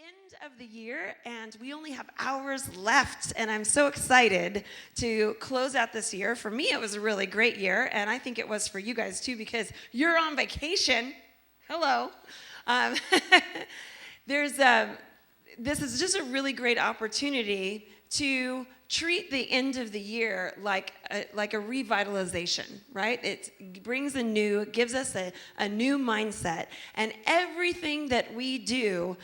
end of the year, and we only have hours left, and I'm so excited to close out this year. For me, it was a really great year, and I think it was for you guys too, because you're on vacation. Hello. Um, this is just a really great opportunity to treat the end of the year like a revitalization, right? It brings gives us a new mindset. And everything that we do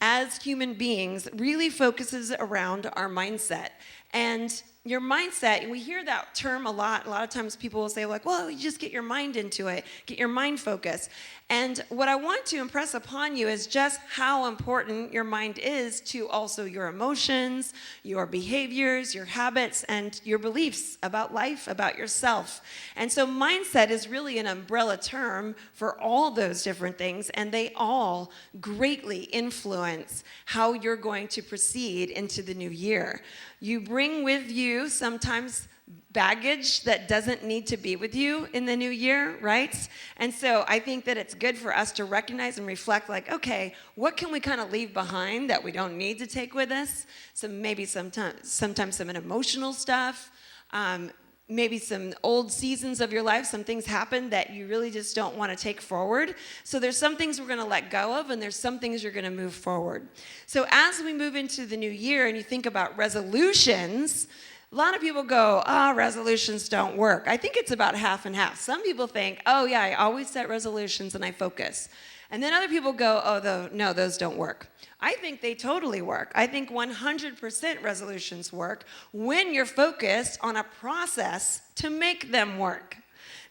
as human beings really focuses around our mindset. And your mindset, we hear that term a lot. A lot of times people will say, like, well, you just get your mind into it, get your mind focused. And what I want to impress upon you is just how important your mind is to also your emotions, your behaviors, your habits, and your beliefs about life, about yourself. And so mindset is really an umbrella term for all those different things, and they all greatly influence how you're going to proceed into the new year. You bring with you sometimes baggage that doesn't need to be with you in the new year, right? And so I think that it's good for us to recognize and reflect, like, okay, what can we kind of leave behind that we don't need to take with us? So maybe sometimes some emotional stuff, maybe some old seasons of your life, some things happen that you really just don't want to take forward. So there's some things we're going to let go of, and there's some things you're going to move forward. So as we move into the new year and you think about resolutions, a lot of people go, resolutions don't work. I think it's about half and half. Some people think, oh yeah, I always set resolutions and I focus. And then other people go, no, those don't work. I think they totally work. I think 100% resolutions work when you're focused on a process to make them work.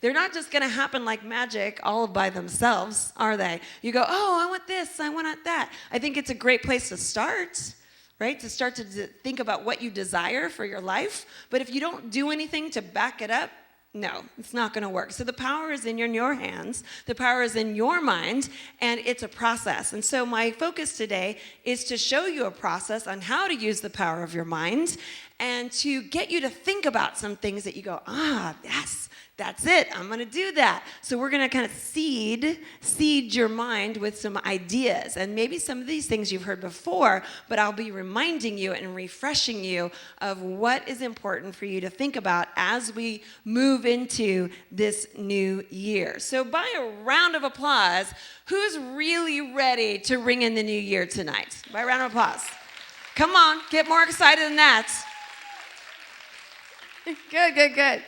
They're not just going to happen like magic all by themselves, are they? You go, I want this, I want that. I think it's a great place to start, right? To start to think about what you desire for your life. But if you don't do anything to back it up, no, it's not going to work. So the power is in your hands. The power is in your mind, and it's a process. And so my focus today is to show you a process on how to use the power of your mind and to get you to think about some things that you go, yes, that's it. I'm going to do that. So we're going to kind of seed your mind with some ideas. And maybe some of these things you've heard before, but I'll be reminding you and refreshing you of what is important for you to think about as we move into this new year. So by a round of applause, who's really ready to ring in the new year tonight? By a round of applause. Come on, get more excited than that. Good.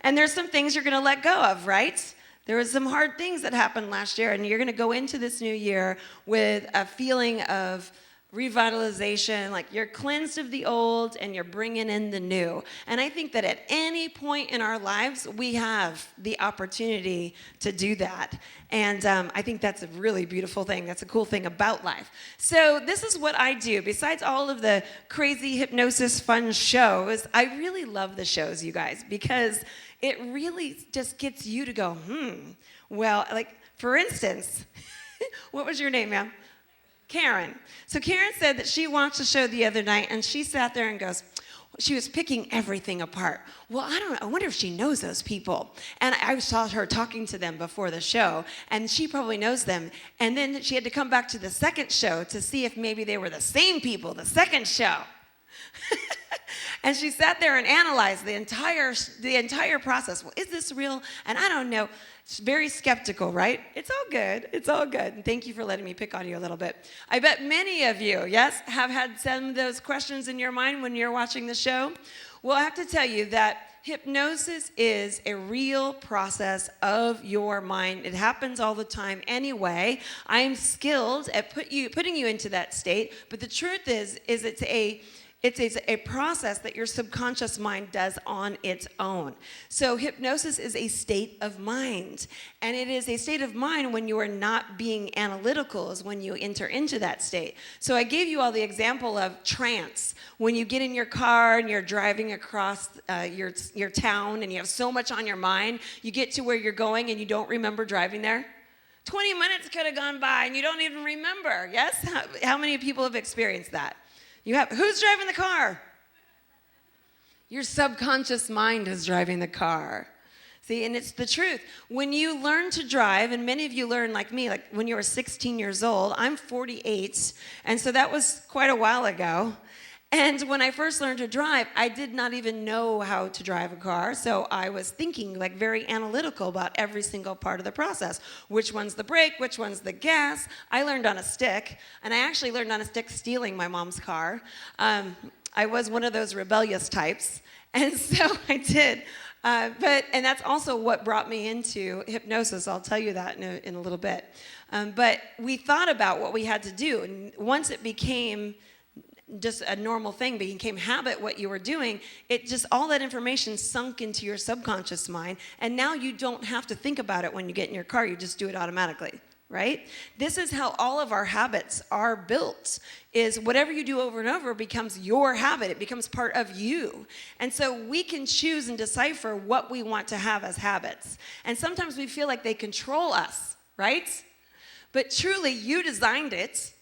And there's some things you're going to let go of, right? There was some hard things that happened last year, and you're going to go into this new year with a feeling of revitalization, like you're cleansed of the old and you're bringing in the new. And I think that at any point in our lives, we have the opportunity to do that. And I think that's a really beautiful thing. That's a cool thing about life. So this is what I do. Besides all of the crazy hypnosis fun shows, I really love the shows, you guys, because it really just gets you to go, well, like, for instance, what was your name, ma'am? Karen. So Karen said that she watched the show the other night, and she sat there and goes, she was picking everything apart. Well, I don't know. I wonder if she knows those people. And I saw her talking to them before the show, and she probably knows them. And then she had to come back to the second show to see if maybe they were the same people, the second show. And she sat there and analyzed the entire process. Well, is this real? And I don't know. It's very skeptical, right? It's all good. It's all good. And thank you for letting me pick on you a little bit. I bet many of you, yes, have had some of those questions in your mind when you're watching the show. Well, I have to tell you that hypnosis is a real process of your mind. It happens all the time anyway. I am skilled at putting you into that state, but the truth is it's a process that your subconscious mind does on its own. So hypnosis is a state of mind. And it is a state of mind when you are not being analytical, is when you enter into that state. So I gave you all the example of trance. When you get in your car and you're driving across your town and you have so much on your mind, you get to where you're going and you don't remember driving there. 20 minutes could have gone by and you don't even remember. Yes? How many people have experienced that? Who's driving the car? Your subconscious mind is driving the car. See, and it's the truth. When you learn to drive, and many of you learn like me, like when you were 16 years old, I'm 48, and so that was quite a while ago. And when I first learned to drive, I did not even know how to drive a car, so I was thinking like very analytical about every single part of the process. Which one's the brake, which one's the gas? I learned on a stick, and I actually learned on a stick stealing my mom's car. I was one of those rebellious types, and so I did. And that's also what brought me into hypnosis. I'll tell you that in a little bit. But we thought about what we had to do, and once it became just a normal thing, became habit, what you were doing, it just, all that information sunk into your subconscious mind, and now you don't have to think about it when you get in your car, you just do it automatically, right? This is how all of our habits are built, is whatever you do over and over becomes your habit, it becomes part of you. And so we can choose and decipher what we want to have as habits. And sometimes we feel like they control us, right? But truly, you designed it,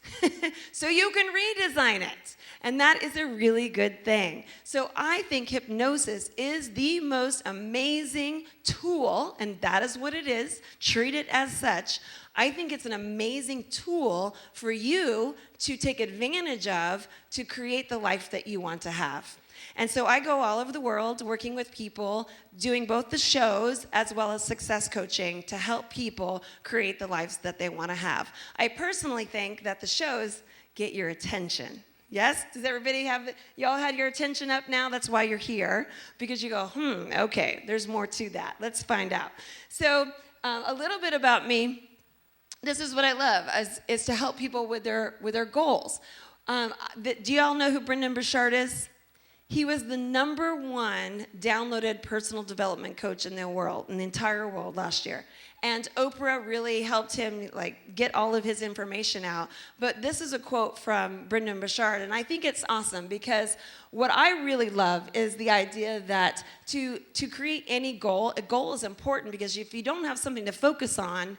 so you can redesign it. And that is a really good thing. So I think hypnosis is the most amazing tool, and that is what it is. Treat it as such. I think it's an amazing tool for you to take advantage of to create the life that you want to have. And so I go all over the world working with people, doing both the shows as well as success coaching to help people create the lives that they want to have. I personally think that the shows get your attention. Yes? Does everybody have, y'all had your attention up now? That's why you're here, because you go, okay, there's more to that. Let's find out. So a little bit about me. This is what I love, is to help people with their goals. Do y'all know who Brendan Burchard is? He was the #1 downloaded personal development coach in the world, in the entire world last year. And Oprah really helped him get all of his information out. But this is a quote from Brendan Burchard, and I think it's awesome because what I really love is the idea that to create any goal, a goal is important because if you don't have something to focus on,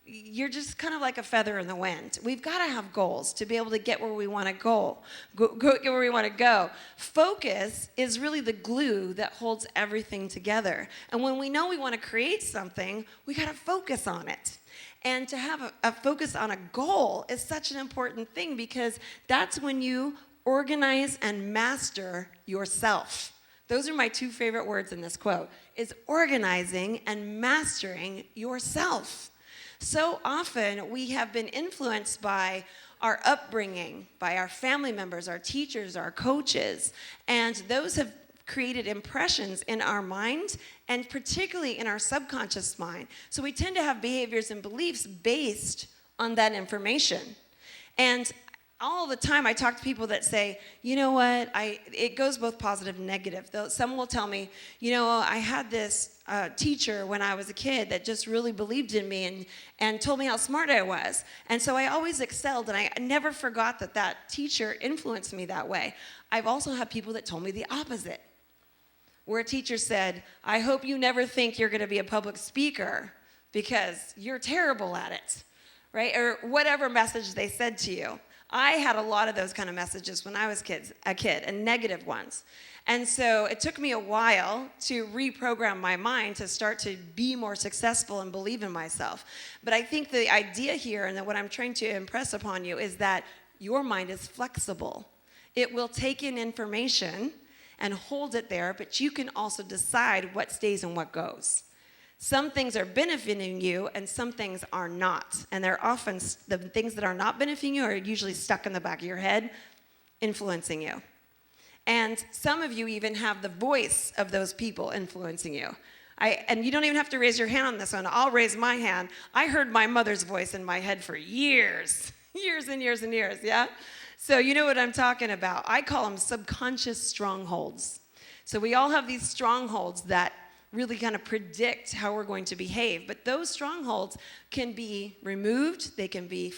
you're just kind of like a feather in the wind. We've got to have goals to be able to get where we want to get where we want to go. Focus is really the glue that holds everything together. And when we know we want to create something, we got to focus on it. And to have a focus on a goal is such an important thing because that's when you organize and master yourself. Those are my 2 favorite words in this quote, is organizing and mastering yourself. So often we have been influenced by our upbringing, by our family members, our teachers, our coaches, and those have created impressions in our mind and particularly in our subconscious mind. So we tend to have behaviors and beliefs based on that information. And all the time I talk to people that say, you know what, it goes both positive and negative. Some will tell me, I had this teacher when I was a kid that just really believed in me and told me how smart I was. And so I always excelled, and I never forgot that teacher influenced me that way. I've also had people that told me the opposite, where a teacher said, I hope you never think you're going to be a public speaker because you're terrible at it, right? Or whatever message they said to you. I had a lot of those kind of messages when I was a kid, and negative ones. And so it took me a while to reprogram my mind to start to be more successful and believe in myself. But I think the idea here, and what I'm trying to impress upon you, is that your mind is flexible. It will take in information and hold it there, but you can also decide what stays and what goes. Some things are benefiting you and some things are not. And they're often, the things that are not benefiting you are usually stuck in the back of your head, influencing you. And some of you even have the voice of those people influencing you. And you don't even have to raise your hand on this one. I'll raise my hand. I heard my mother's voice in my head for years, years and years and years, yeah? So you know what I'm talking about. I call them subconscious strongholds. So we all have these strongholds that really kind of predict how we're going to behave. But those strongholds can be removed, they can be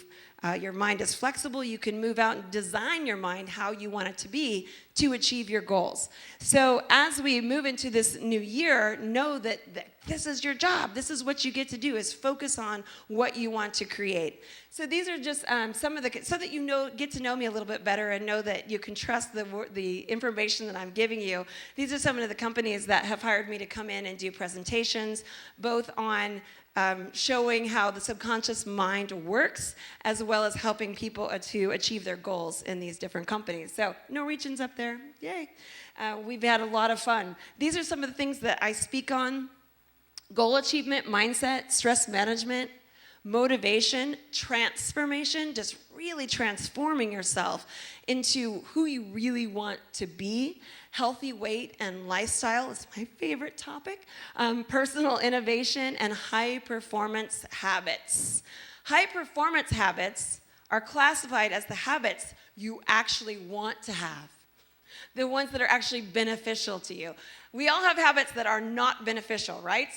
Your mind is flexible. You can move out and design your mind how you want it to be to achieve your goals. So as we move into this new year, know that this is your job. This is what you get to do, is focus on what you want to create. So these are just some of the, so that you get to know me a little bit better and know that you can trust the information that I'm giving you. These are some of the companies that have hired me to come in and do presentations, both on showing how the subconscious mind works, as well as helping people to achieve their goals in these different companies. So Norwegian's up there, yay. We've had a lot of fun. These are some of the things that I speak on: goal achievement, mindset, stress management, motivation, transformation, just really transforming yourself into who you really want to be. Healthy weight and lifestyle is my favorite topic. Personal innovation and high performance habits. High performance habits are classified as the habits you actually want to have, the ones that are actually beneficial to you. We all have habits that are not beneficial, right?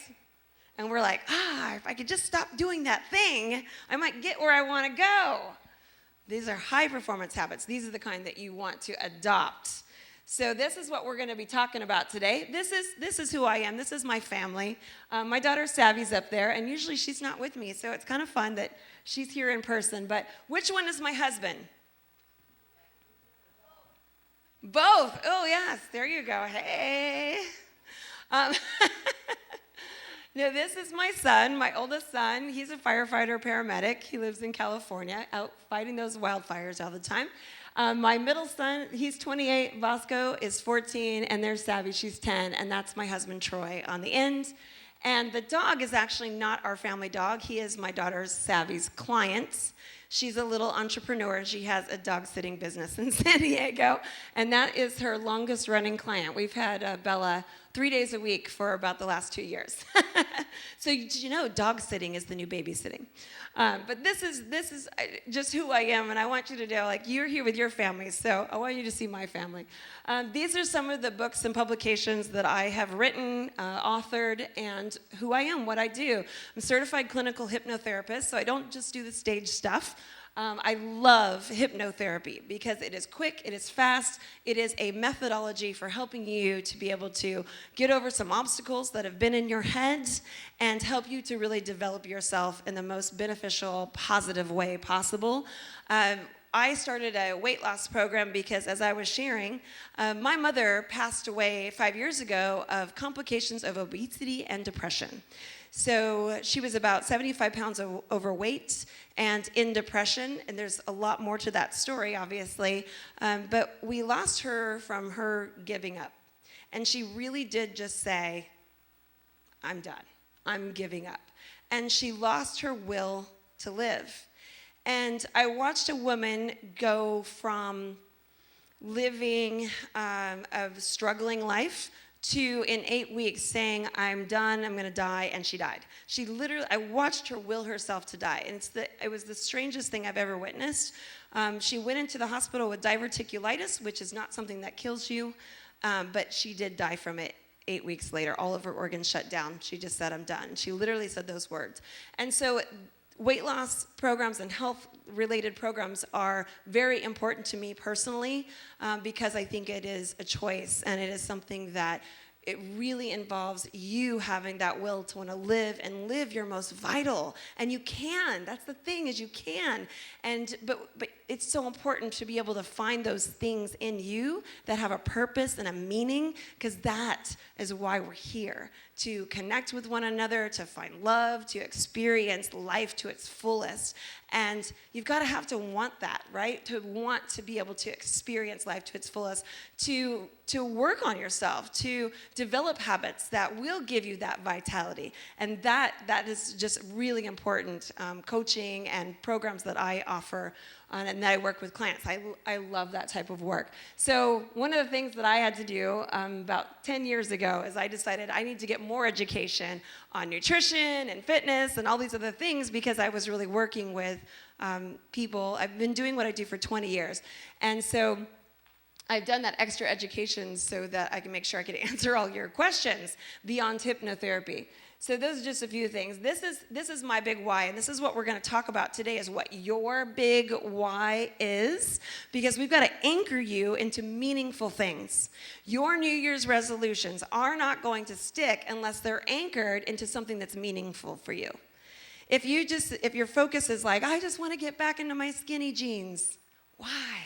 And we're like, if I could just stop doing that thing, I might get where I want to go. These are high performance habits. These are the kind that you want to adopt. So this is what we're going to be talking about today. This is who I am. This is my family. My daughter Savvy's up there, and usually she's not with me, so it's kind of fun that she's here in person. But which one is my husband? Both. Oh, yes. There you go. Hey. Now, this is my son, my oldest son. He's a firefighter, paramedic. He lives in California, out fighting those wildfires all the time. My middle son, he's 28. Vasco is 14, and there's Savvy. She's 10, and that's my husband, Troy, on the end. And the dog is actually not our family dog. He is my daughter Savvy's client. She's a little entrepreneur. She has a dog sitting business in San Diego, and that is her longest running client. We've had Bella 3 days a week for about the last 2 years. So you know, dog sitting is the new babysitting. But this is just who I am, and I want you to know, like, you're here with your family, so I want you to see my family. These are some of the books and publications that I have written, authored, and who I am, what I do. I'm a certified clinical hypnotherapist, so I don't just do the stage stuff. I love hypnotherapy because it is quick, it is fast, it is a methodology for helping you to be able to get over some obstacles that have been in your head and help you to really develop yourself in the most beneficial, positive way possible. I started a weight loss program because, as I was sharing, my mother passed away 5 years ago of complications of obesity and depression. So she was about 75 pounds overweight and in depression, and there's a lot more to that story, obviously, but we lost her from her giving up. And she really did just say, I'm done. I'm giving up. And she lost her will to live. And I watched a woman go from living a struggling life to, in 8 weeks, saying, I'm done, I'm going to die, and she died. She literally, I watched her will herself to die, and it was the strangest thing I've ever witnessed. She went into the hospital with diverticulitis, which is not something that kills you, but she did die from it 8 weeks later. All of her organs shut down. She just said, I'm done. She literally said those words. And so weight loss programs and health-related programs are very important to me personally because I think it is a choice, and it is something that it really involves you having that will to want to live and live your most vital. And you can. That's the thing, is you can. But it's so important to be able to find those things in you that have a purpose and a meaning, because that is why we're here, to connect with one another, to find love, to experience life to its fullest. And you've got to have to want that, right? To want to be able to experience life to its fullest, to work on yourself, to develop habits that will give you that vitality. And that is just really important. Coaching and programs that I offer and that I work with clients. I love that type of work. So one of the things that I had to do about 10 years ago is I decided I need to get more education on nutrition and fitness and all these other things, because I was really working with people. I've been doing what I do for 20 years. And so I've done that extra education so that I can make sure I can answer all your questions beyond hypnotherapy. So those are just a few things. This is my big why, and this is what we're going to talk about today, is what your big why is, because we've got to anchor you into meaningful things. Your New Year's resolutions are not going to stick unless they're anchored into something that's meaningful for you. If your focus is like, I just want to get back into my skinny jeans, why?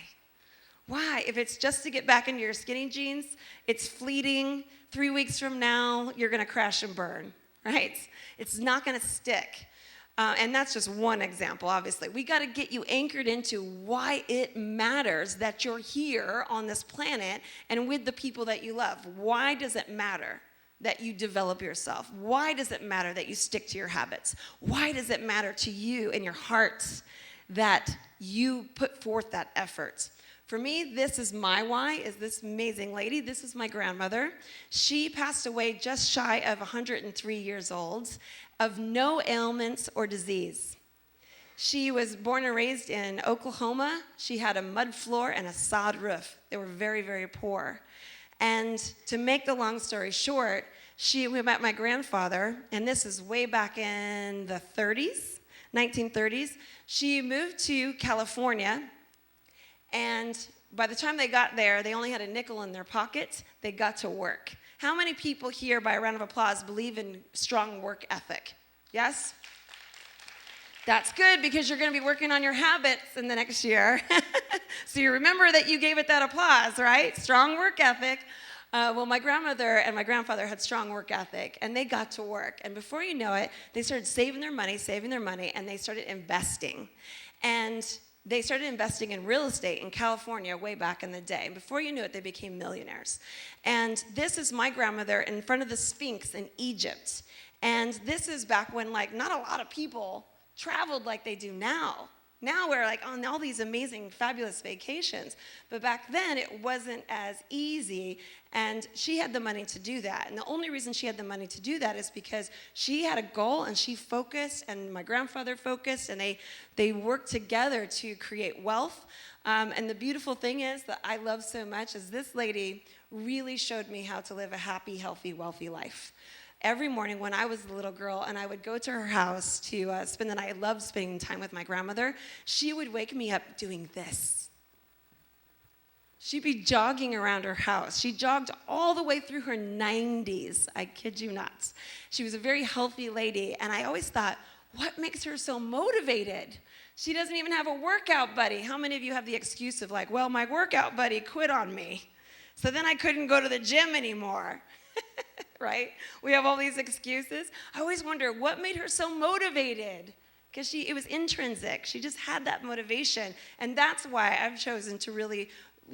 Why? If it's just to get back into your skinny jeans, it's fleeting. 3 weeks from now, you're going to crash and burn. Right? It's not going to stick. And that's just one example, obviously. We got to get you anchored into why it matters that you're here on this planet and with the people that you love. Why does it matter that you develop yourself? Why does it matter that you stick to your habits? Why does it matter to you in your heart that you put forth that effort? For me, this is my why, is this amazing lady. This is my grandmother. She passed away just shy of 103 years old of no ailments or disease. She was born and raised in Oklahoma. She had a mud floor and a sod roof. They were very, very poor. And to make the long story short, we met my grandfather, and this is way back in the 1930s. She moved to California. And by the time they got there, they only had a nickel in their pocket. They got to work. How many people here, by a round of applause, believe in strong work ethic? Yes? That's good, because you're going to be working on your habits in the next year. So you remember that you gave it that applause, right? Strong work ethic. Well, my grandmother and my grandfather had strong work ethic, and they got to work. And before you know it, they started saving their money, and they started investing. And they started investing in real estate in California way back in the day. And before you knew it, they became millionaires. And this is my grandmother in front of the Sphinx in Egypt. And this is back when, like, not a lot of people traveled like they do now. Now we're like on all these amazing, fabulous vacations. But back then, it wasn't as easy. And she had the money to do that. And the only reason she had the money to do that is because she had a goal, and she focused, and my grandfather focused, and they worked together to create wealth. And the beautiful thing is that I love so much is this lady really showed me how to live a happy, healthy, wealthy life. Every morning when I was a little girl and I would go to her house to spend the night, I loved spending time with my grandmother, she would wake me up doing this. She'd be jogging around her house. She jogged all the way through her 90s. I kid you not. She was a very healthy lady, and I always thought, what makes her so motivated? She doesn't even have a workout buddy. How many of you have the excuse of like, well, my workout buddy quit on me, so then I couldn't go to the gym anymore? Right? We have all these excuses. I always wonder what made her so motivated, because it was intrinsic. She just had that motivation, and that's why I've chosen to really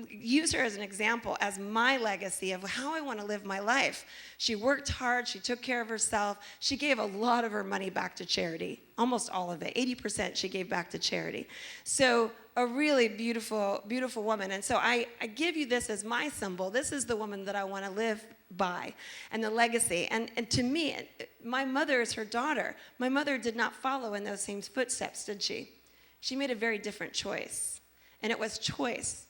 use her as an example, as my legacy of how I want to live my life. She worked hard. She took care of herself. She gave a lot of her money back to charity, almost all of it. 80% she gave back to charity. So a really beautiful, beautiful woman. And so I give you this as my symbol. This is the woman that I want to live by, and the legacy. And to me, my mother is her daughter. My mother did not follow in those same footsteps, did she? She made a very different choice, and it was choice.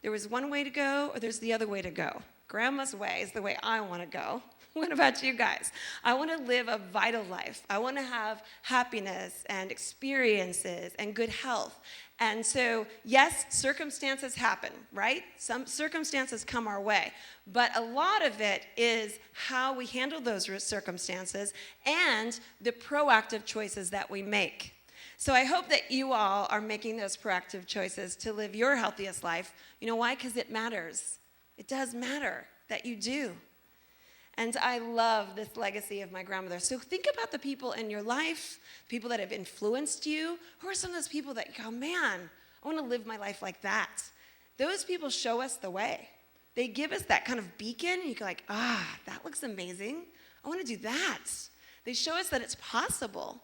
There was one way to go, or there's the other way to go. Grandma's way is the way I want to go. What about you guys? I want to live a vital life. I want to have happiness and experiences and good health. And so, yes, circumstances happen, right? Some circumstances come our way. But a lot of it is how we handle those circumstances and the proactive choices that we make. So I hope that you all are making those proactive choices to live your healthiest life. You know why? Because it matters. It does matter that you do. And I love this legacy of my grandmother. So think about the people in your life, people that have influenced you. Who are some of those people that you go, man, I want to live my life like that? Those people show us the way. They give us that kind of beacon, and you go like, that looks amazing. I want to do that. They show us that it's possible.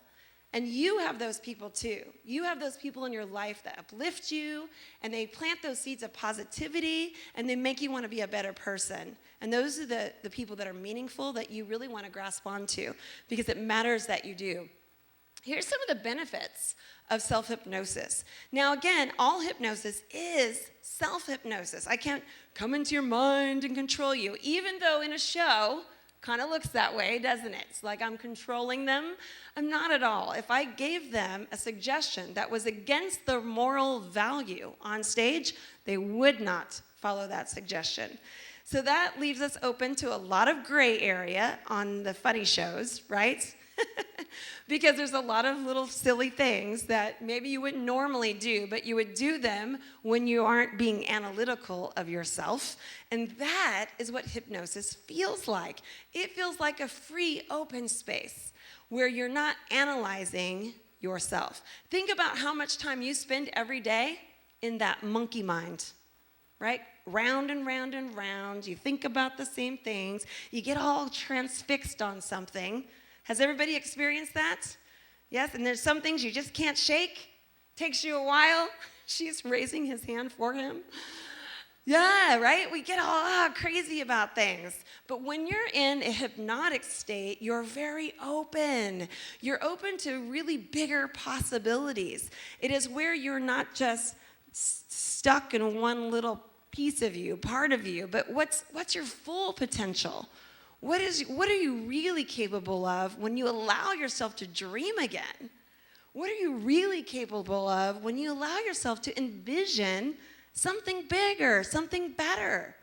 And you have those people too. You have those people in your life that uplift you, and they plant those seeds of positivity, and they make you want to be a better person. And those are the people that are meaningful that you really want to grasp onto, because it matters that you do. Here's some of the benefits of self-hypnosis. Now again, all hypnosis is self-hypnosis. I can't come into your mind and control you, even though in a show, Kind of looks that way, doesn't it? It's like I'm controlling them. I'm not at all. If I gave them a suggestion that was against the moral value on stage, they would not follow that suggestion. So that leaves us open to a lot of gray area on the funny shows, right? Because there's a lot of little silly things that maybe you wouldn't normally do, but you would do them when you aren't being analytical of yourself. And that is what hypnosis feels like. It feels like a free, open space where you're not analyzing yourself. Think about how much time you spend every day in that monkey mind, right? Round and round and round. You think about the same things. You get all transfixed on something. Has everybody experienced that? Yes, and there's some things you just can't shake. Takes you a while. She's raising his hand for him. Yeah, right? We get all crazy about things. But when you're in a hypnotic state, you're very open. You're open to really bigger possibilities. It is where you're not just stuck in one little piece of you, part of you, but what's your full potential? What are you really capable of when you allow yourself to dream again? What are you really capable of when you allow yourself to envision something bigger, something better?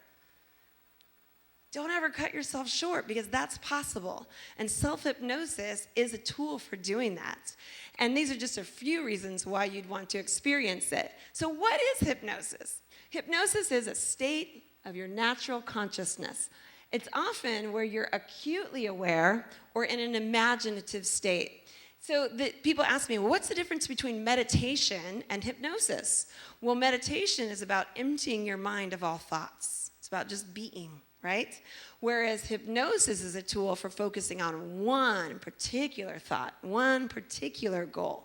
Don't ever cut yourself short, because that's possible. And self-hypnosis is a tool for doing that. And these are just a few reasons why you'd want to experience it. So what is hypnosis? Hypnosis is a state of your natural consciousness. It's often where you're acutely aware or in an imaginative state. So people ask me, well, what's the difference between meditation and hypnosis? Well, meditation is about emptying your mind of all thoughts. It's about just being, right? Whereas hypnosis is a tool for focusing on one particular thought, one particular goal.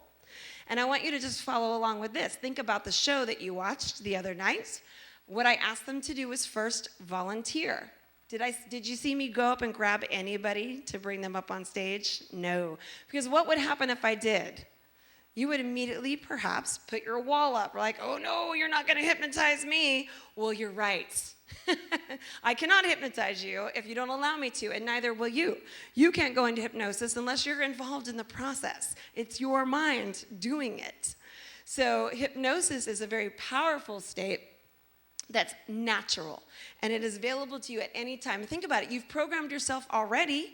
And I want you to just follow along with this. Think about the show that you watched the other night. What I asked them to do was first volunteer. Did you see me go up and grab anybody to bring them up on stage? No. Because what would happen if I did? You would immediately perhaps put your wall up, like, oh no, you're not going to hypnotize me. Well, you're right. I cannot hypnotize you if you don't allow me to, and neither will you. You can't go into hypnosis unless you're involved in the process. It's your mind doing it. So hypnosis is a very powerful state that's natural, and it is available to you at any time. Think about it. You've programmed yourself already.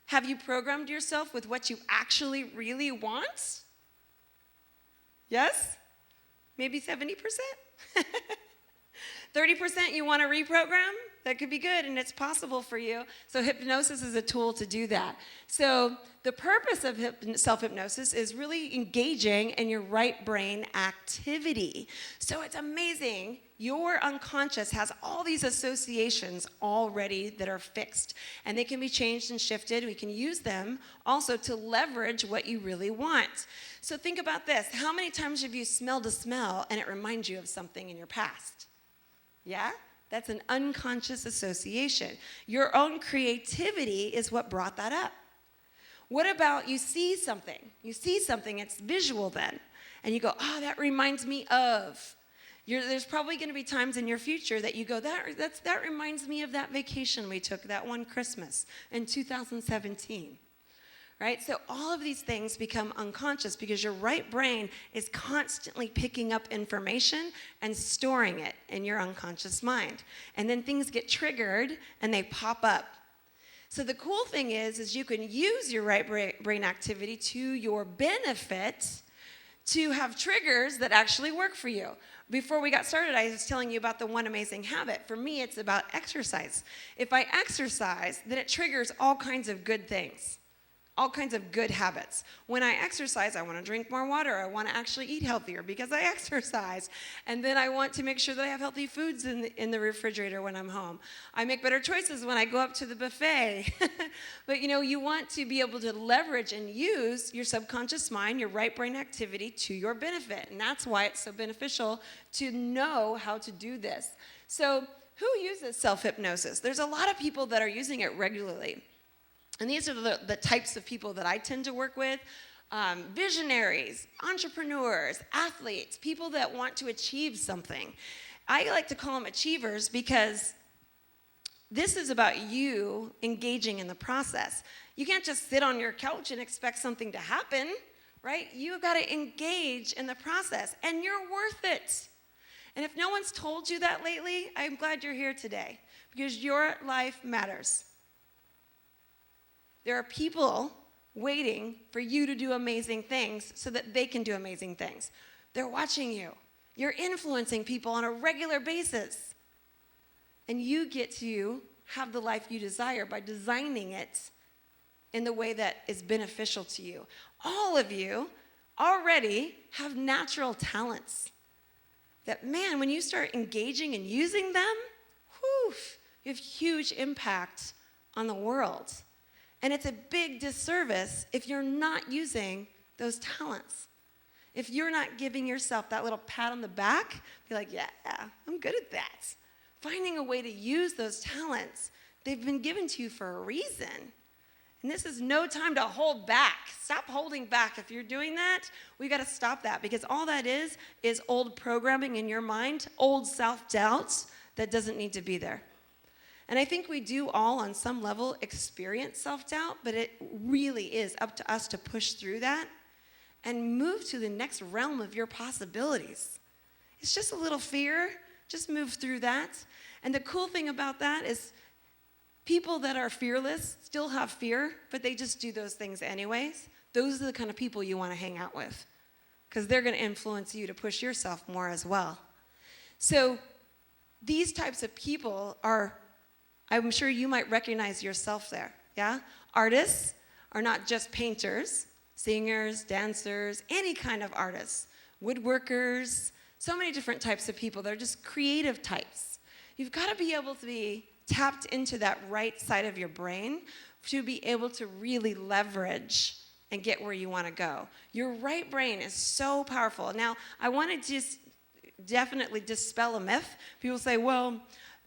Have you programmed yourself with what you actually really want? Yes? Maybe 70%? 30% you want to reprogram? That could be good, and it's possible for you. So hypnosis is a tool to do that. So the purpose of self-hypnosis is really engaging in your right brain activity. So it's amazing. Your unconscious has all these associations already that are fixed, and they can be changed and shifted. We can use them also to leverage what you really want. So think about this. How many times have you smelled a smell and it reminds you of something in your past? Yeah? That's an unconscious association. Your own creativity is what brought that up. What about you see something? You see something, it's visual then. And you go, oh, that reminds me of. There's probably going to be times in your future that you go, that reminds me of that vacation we took that one Christmas in 2017. Right? So all of these things become unconscious because your right brain is constantly picking up information and storing it in your unconscious mind. And then things get triggered and they pop up. So the cool thing is you can use your right brain activity to your benefit to have triggers that actually work for you. Before we got started, I was telling you about the one amazing habit. For me, it's about exercise. If I exercise, then it triggers all kinds of good things. All kinds of good habits. When I exercise, I want to drink more water. I want to actually eat healthier because I exercise. And then I want to make sure that I have healthy foods in the refrigerator when I'm home. I make better choices when I go up to the buffet. But you want to be able to leverage and use your subconscious mind, your right brain activity to your benefit. And that's why it's so beneficial to know how to do this. So who uses self-hypnosis? There's a lot of people that are using it regularly. And these are the types of people that I tend to work with. Visionaries, entrepreneurs, athletes, people that want to achieve something. I like to call them achievers because this is about you engaging in the process. You can't just sit on your couch and expect something to happen, right? You've got to engage in the process, and you're worth it. And if no one's told you that lately, I'm glad you're here today, because your life matters. There are people waiting for you to do amazing things so that they can do amazing things. They're watching you. You're influencing people on a regular basis. And you get to have the life you desire by designing it in the way that is beneficial to you. All of you already have natural talents that, man, when you start engaging and using them, whew, you have huge impact on the world. And it's a big disservice if you're not using those talents. If you're not giving yourself that little pat on the back, be like, yeah, I'm good at that. Finding a way to use those talents. They've been given to you for a reason. And this is no time to hold back. Stop holding back. If you're doing that, we got to stop that, because all that is old programming in your mind, old self-doubts that doesn't need to be there. And I think we do all on some level experience self-doubt, but it really is up to us to push through that and move to the next realm of your possibilities. It's just a little fear. Just move through that. And the cool thing about that is people that are fearless still have fear, but they just do those things anyways. Those are the kind of people you want to hang out with, because they're going to influence you to push yourself more as well. So these types of people are, I'm sure you might recognize yourself there, yeah? Artists are not just painters, singers, dancers, any kind of artists, woodworkers, so many different types of people. They're just creative types. You've got to be able to be tapped into that right side of your brain to be able to really leverage and get where you want to go. Your right brain is so powerful. Now, I want to just definitely dispel a myth. People say, well,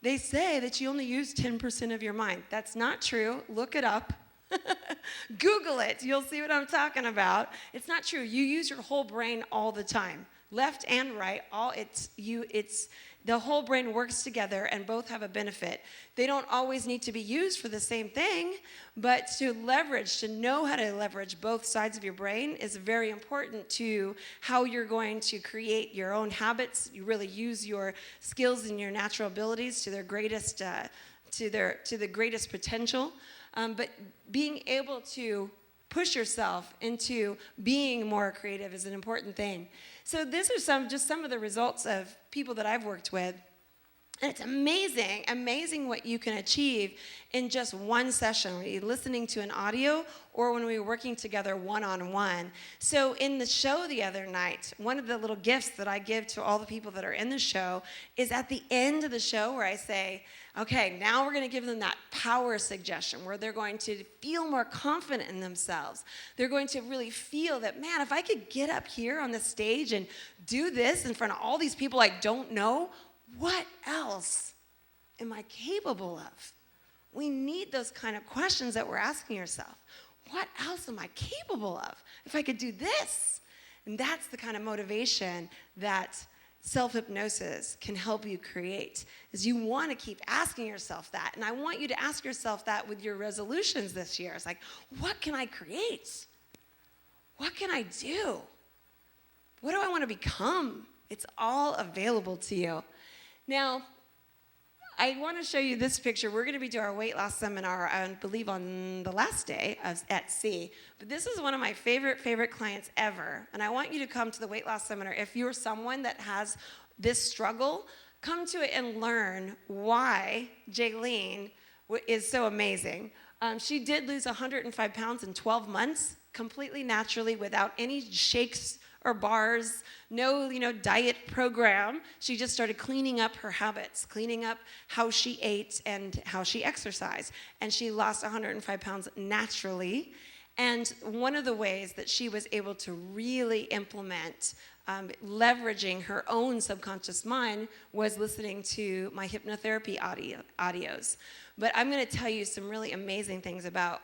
they say that you only use 10% of your mind. That's not true. Look it up. Google it. You'll see what I'm talking about. It's not true. You use your whole brain all the time. Left and right, the whole brain works together, and both have a benefit. They don't always need to be used for the same thing, but to know how to leverage both sides of your brain is very important to how you're going to create your own habits. You really use your skills and your natural abilities to their greatest, to the greatest potential. But being able to push yourself into being more creative is an important thing. So these are just some of the results of people that I've worked with. And it's amazing what you can achieve in just one session, when you're listening to an audio or when we're working together one-on-one. So in the show the other night, one of the little gifts that I give to all the people that are in the show is at the end of the show where I say, okay, now we're going to give them that power suggestion where they're going to feel more confident in themselves. They're going to really feel that, man, if I could get up here on the stage and do this in front of all these people I don't know, what else am I capable of? We need those kind of questions that we're asking ourselves. What else am I capable of if I could do this? And that's the kind of motivation that self-hypnosis can help you create, is you want to keep asking yourself that. And I want you to ask yourself that with your resolutions this year. It's like, what can I create? What can I do? What do I want to become? It's all available to you. Now, I want to show you this picture. We're going to be doing our weight loss seminar, I believe, on the last day at sea. But this is one of my favorite clients ever. And I want you to come to the weight loss seminar. If you're someone that has this struggle, come to it and learn why Jaylene is so amazing. She did lose 105 pounds in 12 months, completely naturally, without any shakes or bars, no, diet program. She just started cleaning up her habits, cleaning up how she ate and how she exercised. And she lost 105 pounds naturally. And one of the ways that she was able to really implement leveraging her own subconscious mind was listening to my hypnotherapy audios. But I'm going to tell you some really amazing things about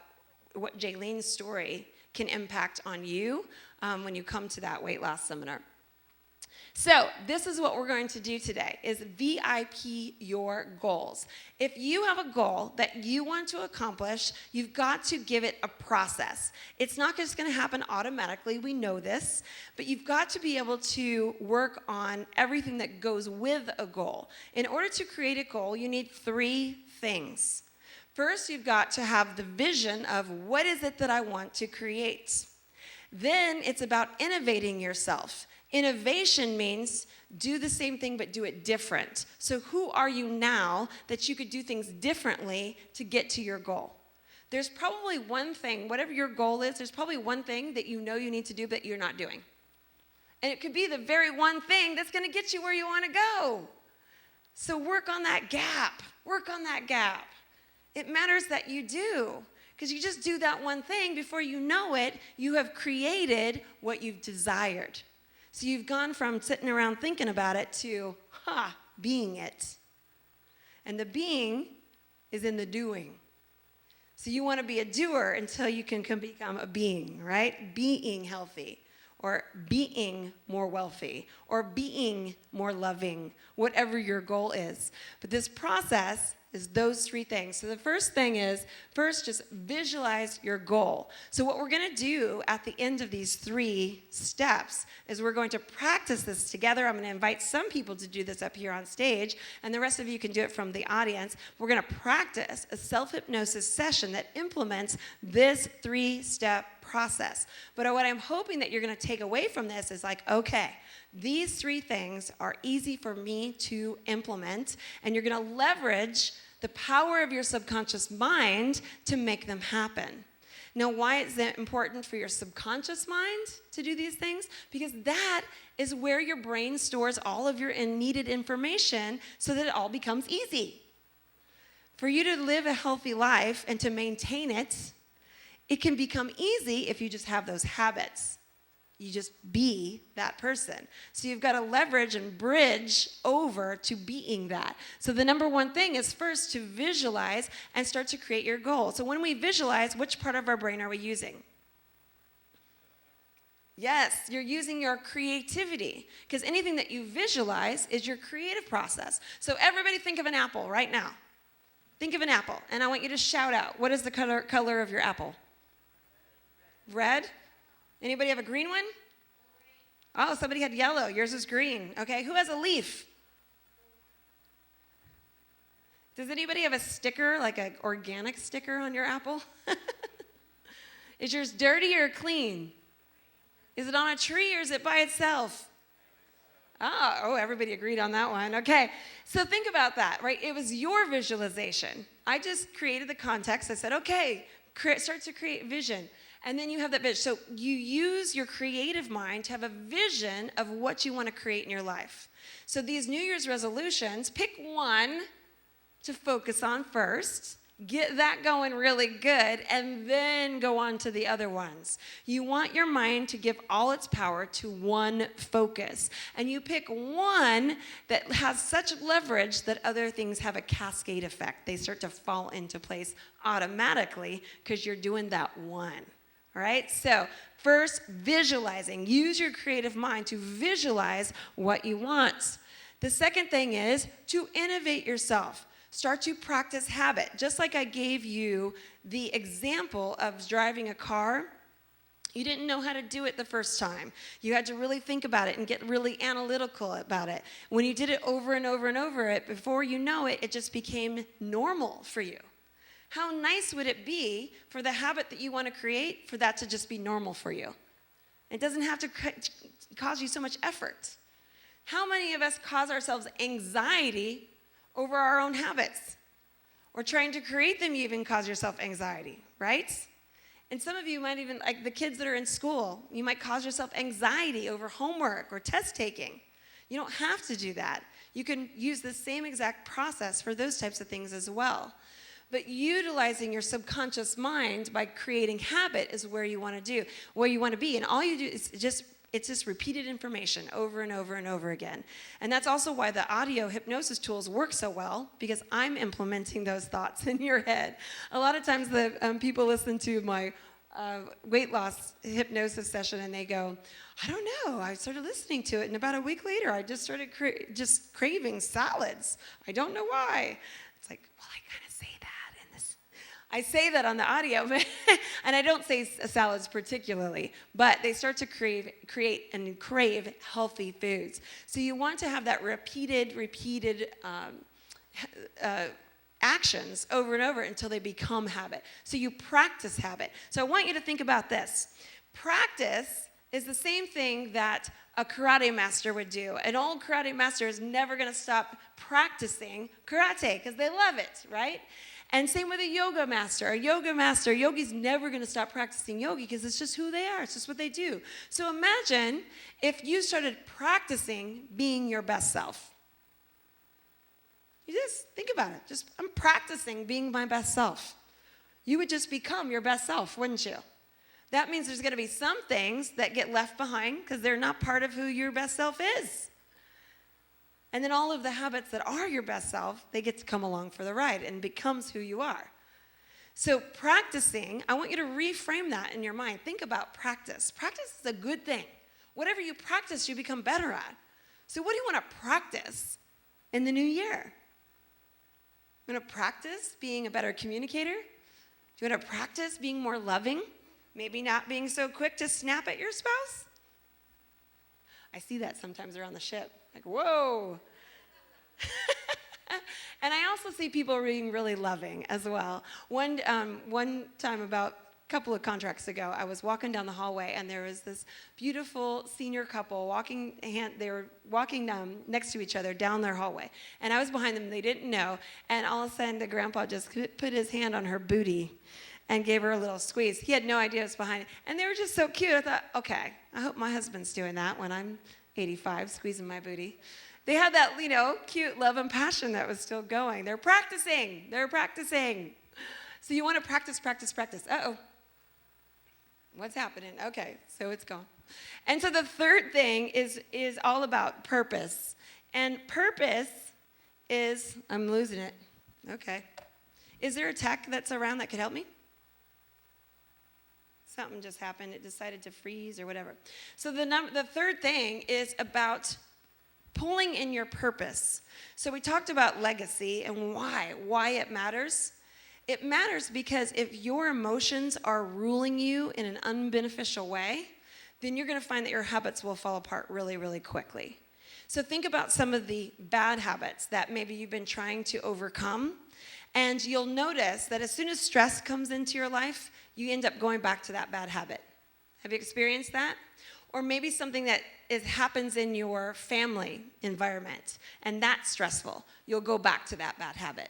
what Jaylene's story can impact on you when you come to that weight loss seminar. So this is what we're going to do today, is VIP your goals. If you have a goal that you want to accomplish, you've got to give it a process. It's not just going to happen automatically, we know this, but you've got to be able to work on everything that goes with a goal. In order to create a goal, you need 3 things. First, you've got to have the vision of what is it that I want to create. Then it's about innovating yourself. Innovation means do the same thing but do it different. So who are you now that you could do things differently to get to your goal? There's probably one thing, whatever your goal is, there's probably one thing that you know you need to do but you're not doing. And it could be the very one thing that's going to get you where you want to go. So work on that gap. Work on that gap. It matters that you do. Because you just do that one thing, before you know it, you have created what you've desired. So you've gone from sitting around thinking about it to, being it. And the being is in the doing. So you want to be a doer until you can become a being, right? Being healthy, or being more wealthy, or being more loving, whatever your goal is. But this process is those 3 things. So the first thing is, first, just visualize your goal. So what we're going to do at the end of these 3 steps is we're going to practice this together. I'm going to invite some people to do this up here on stage, and the rest of you can do it from the audience. We're going to practice a self-hypnosis session that implements this 3-step process. But what I'm hoping that you're going to take away from this is like, okay, these 3 things are easy for me to implement, and you're going to leverage the power of your subconscious mind to make them happen. Now, why is it important for your subconscious mind to do these things? Because that is where your brain stores all of your needed information so that it all becomes easy. For you to live a healthy life and to maintain it, it can become easy if you just have those habits. You just be that person. So you've got to leverage and bridge over to being that. So the number one thing is first to visualize and start to create your goal. So when we visualize, which part of our brain are we using? Yes, you're using your creativity, because anything that you visualize is your creative process. So everybody think of an apple right now. Think of an apple, and I want you to shout out. What is the color of your apple? Red? Anybody have a green one? Oh, somebody had yellow. Yours is green. Okay, who has a leaf? Does anybody have a sticker, like an organic sticker on your apple? Is yours dirty or clean? Is it on a tree or is it by itself? Oh, everybody agreed on that one. Okay, so think about that, right? It was your visualization. I just created the context. I said, okay, start to create vision. And then you have that vision. So you use your creative mind to have a vision of what you want to create in your life. So these New Year's resolutions, pick one to focus on first. Get that going really good, and then go on to the other ones. You want your mind to give all its power to one focus. And you pick one that has such leverage that other things have a cascade effect. They start to fall into place automatically because you're doing that one. All right? So first, visualizing. Use your creative mind to visualize what you want. The second thing is to innovate yourself. Start to practice habit. Just like I gave you the example of driving a car, you didn't know how to do it the first time. You had to really think about it and get really analytical about it. When you did it over and over and over it, before you know it, it just became normal for you. How nice would it be for the habit that you want to create, for that to just be normal for you? It doesn't have to cause you so much effort. How many of us cause ourselves anxiety over our own habits? Or trying to create them, you even cause yourself anxiety, right? And some of you might even, like the kids that are in school, you might cause yourself anxiety over homework or test taking. You don't have to do that. You can use the same exact process for those types of things as well. But utilizing your subconscious mind by creating habit is where you want to be. And all you do is it's just repeated information over and over and over again. And that's also why the audio hypnosis tools work so well, because I'm implementing those thoughts in your head. A lot of times the people listen to my weight loss hypnosis session, and they go, I don't know, I started listening to it, and about a week later, I just started just craving salads. I don't know why. It's like, well, I kind of say that in this. I say that on the audio, and I don't say salads particularly, but they start to create and crave healthy foods. So you want to have that repeated actions over and over until they become habit. So you practice habit. So I want you to think about this. Practice is the same thing that a karate master would do. An old karate master is never going to stop practicing karate because they love it, right? And same with a yoga master. A yogi's never going to stop practicing yoga because it's just who they are. It's just what they do. So imagine if you started practicing being your best self. You just think about it. Just, I'm practicing being my best self. You would just become your best self, wouldn't you? That means there's going to be some things that get left behind because they're not part of who your best self is. And then all of the habits that are your best self, they get to come along for the ride and becomes who you are. So practicing, I want you to reframe that in your mind. Think about practice. Practice is a good thing. Whatever you practice, you become better at. So what do you want to practice in the new year? You want to practice being a better communicator? Do you want to practice being more loving? Maybe not being so quick to snap at your spouse? I see that sometimes around the ship. Like, whoa. And I also see people being really loving as well. One time about a couple of contracts ago, I was walking down the hallway, and there was this beautiful senior couple they were walking next to each other down their hallway. And I was behind them. They didn't know. And all of a sudden, the grandpa just put his hand on her booty and gave her a little squeeze. He had no idea what was behind it. And they were just so cute. I thought, okay, I hope my husband's doing that when I'm 85, squeezing my booty. They had that, cute love and passion that was still going. They're practicing. So you want to practice. Uh-oh. What's happening? Okay, so it's gone. And so the third thing is all about purpose. And purpose is, I'm losing it. Okay. Is there a tech that's around that could help me? Something just happened. It decided to freeze or whatever. So the third thing is about pulling in your purpose. So we talked about legacy and why it matters. It matters because if your emotions are ruling you in an unbeneficial way, then you're going to find that your habits will fall apart really, really quickly. So think about some of the bad habits that maybe you've been trying to overcome, and you'll notice that as soon as stress comes into your life, you end up going back to that bad habit. Have you experienced that? Or maybe something that happens in your family environment, and that's stressful. You'll go back to that bad habit.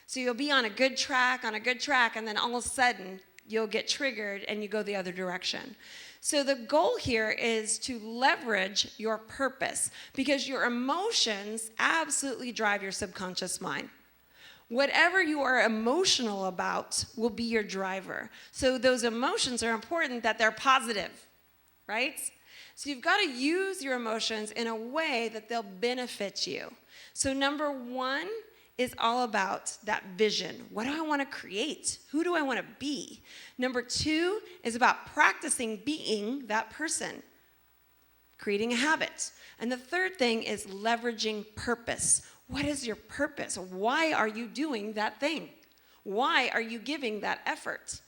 So you'll be on a good track, and then all of a sudden, you'll get triggered, and you go the other direction. So the goal here is to leverage your purpose, because your emotions absolutely drive your subconscious mind. Whatever you are emotional about will be your driver. So those emotions are important that they're positive, right? So you've got to use your emotions in a way that they'll benefit you. So number one is all about that vision. What do I want to create? Who do I want to be? Number two is about practicing being that person, creating a habit. And the third thing is leveraging purpose. What is your purpose? Why are you doing that thing? Why are you giving that effort?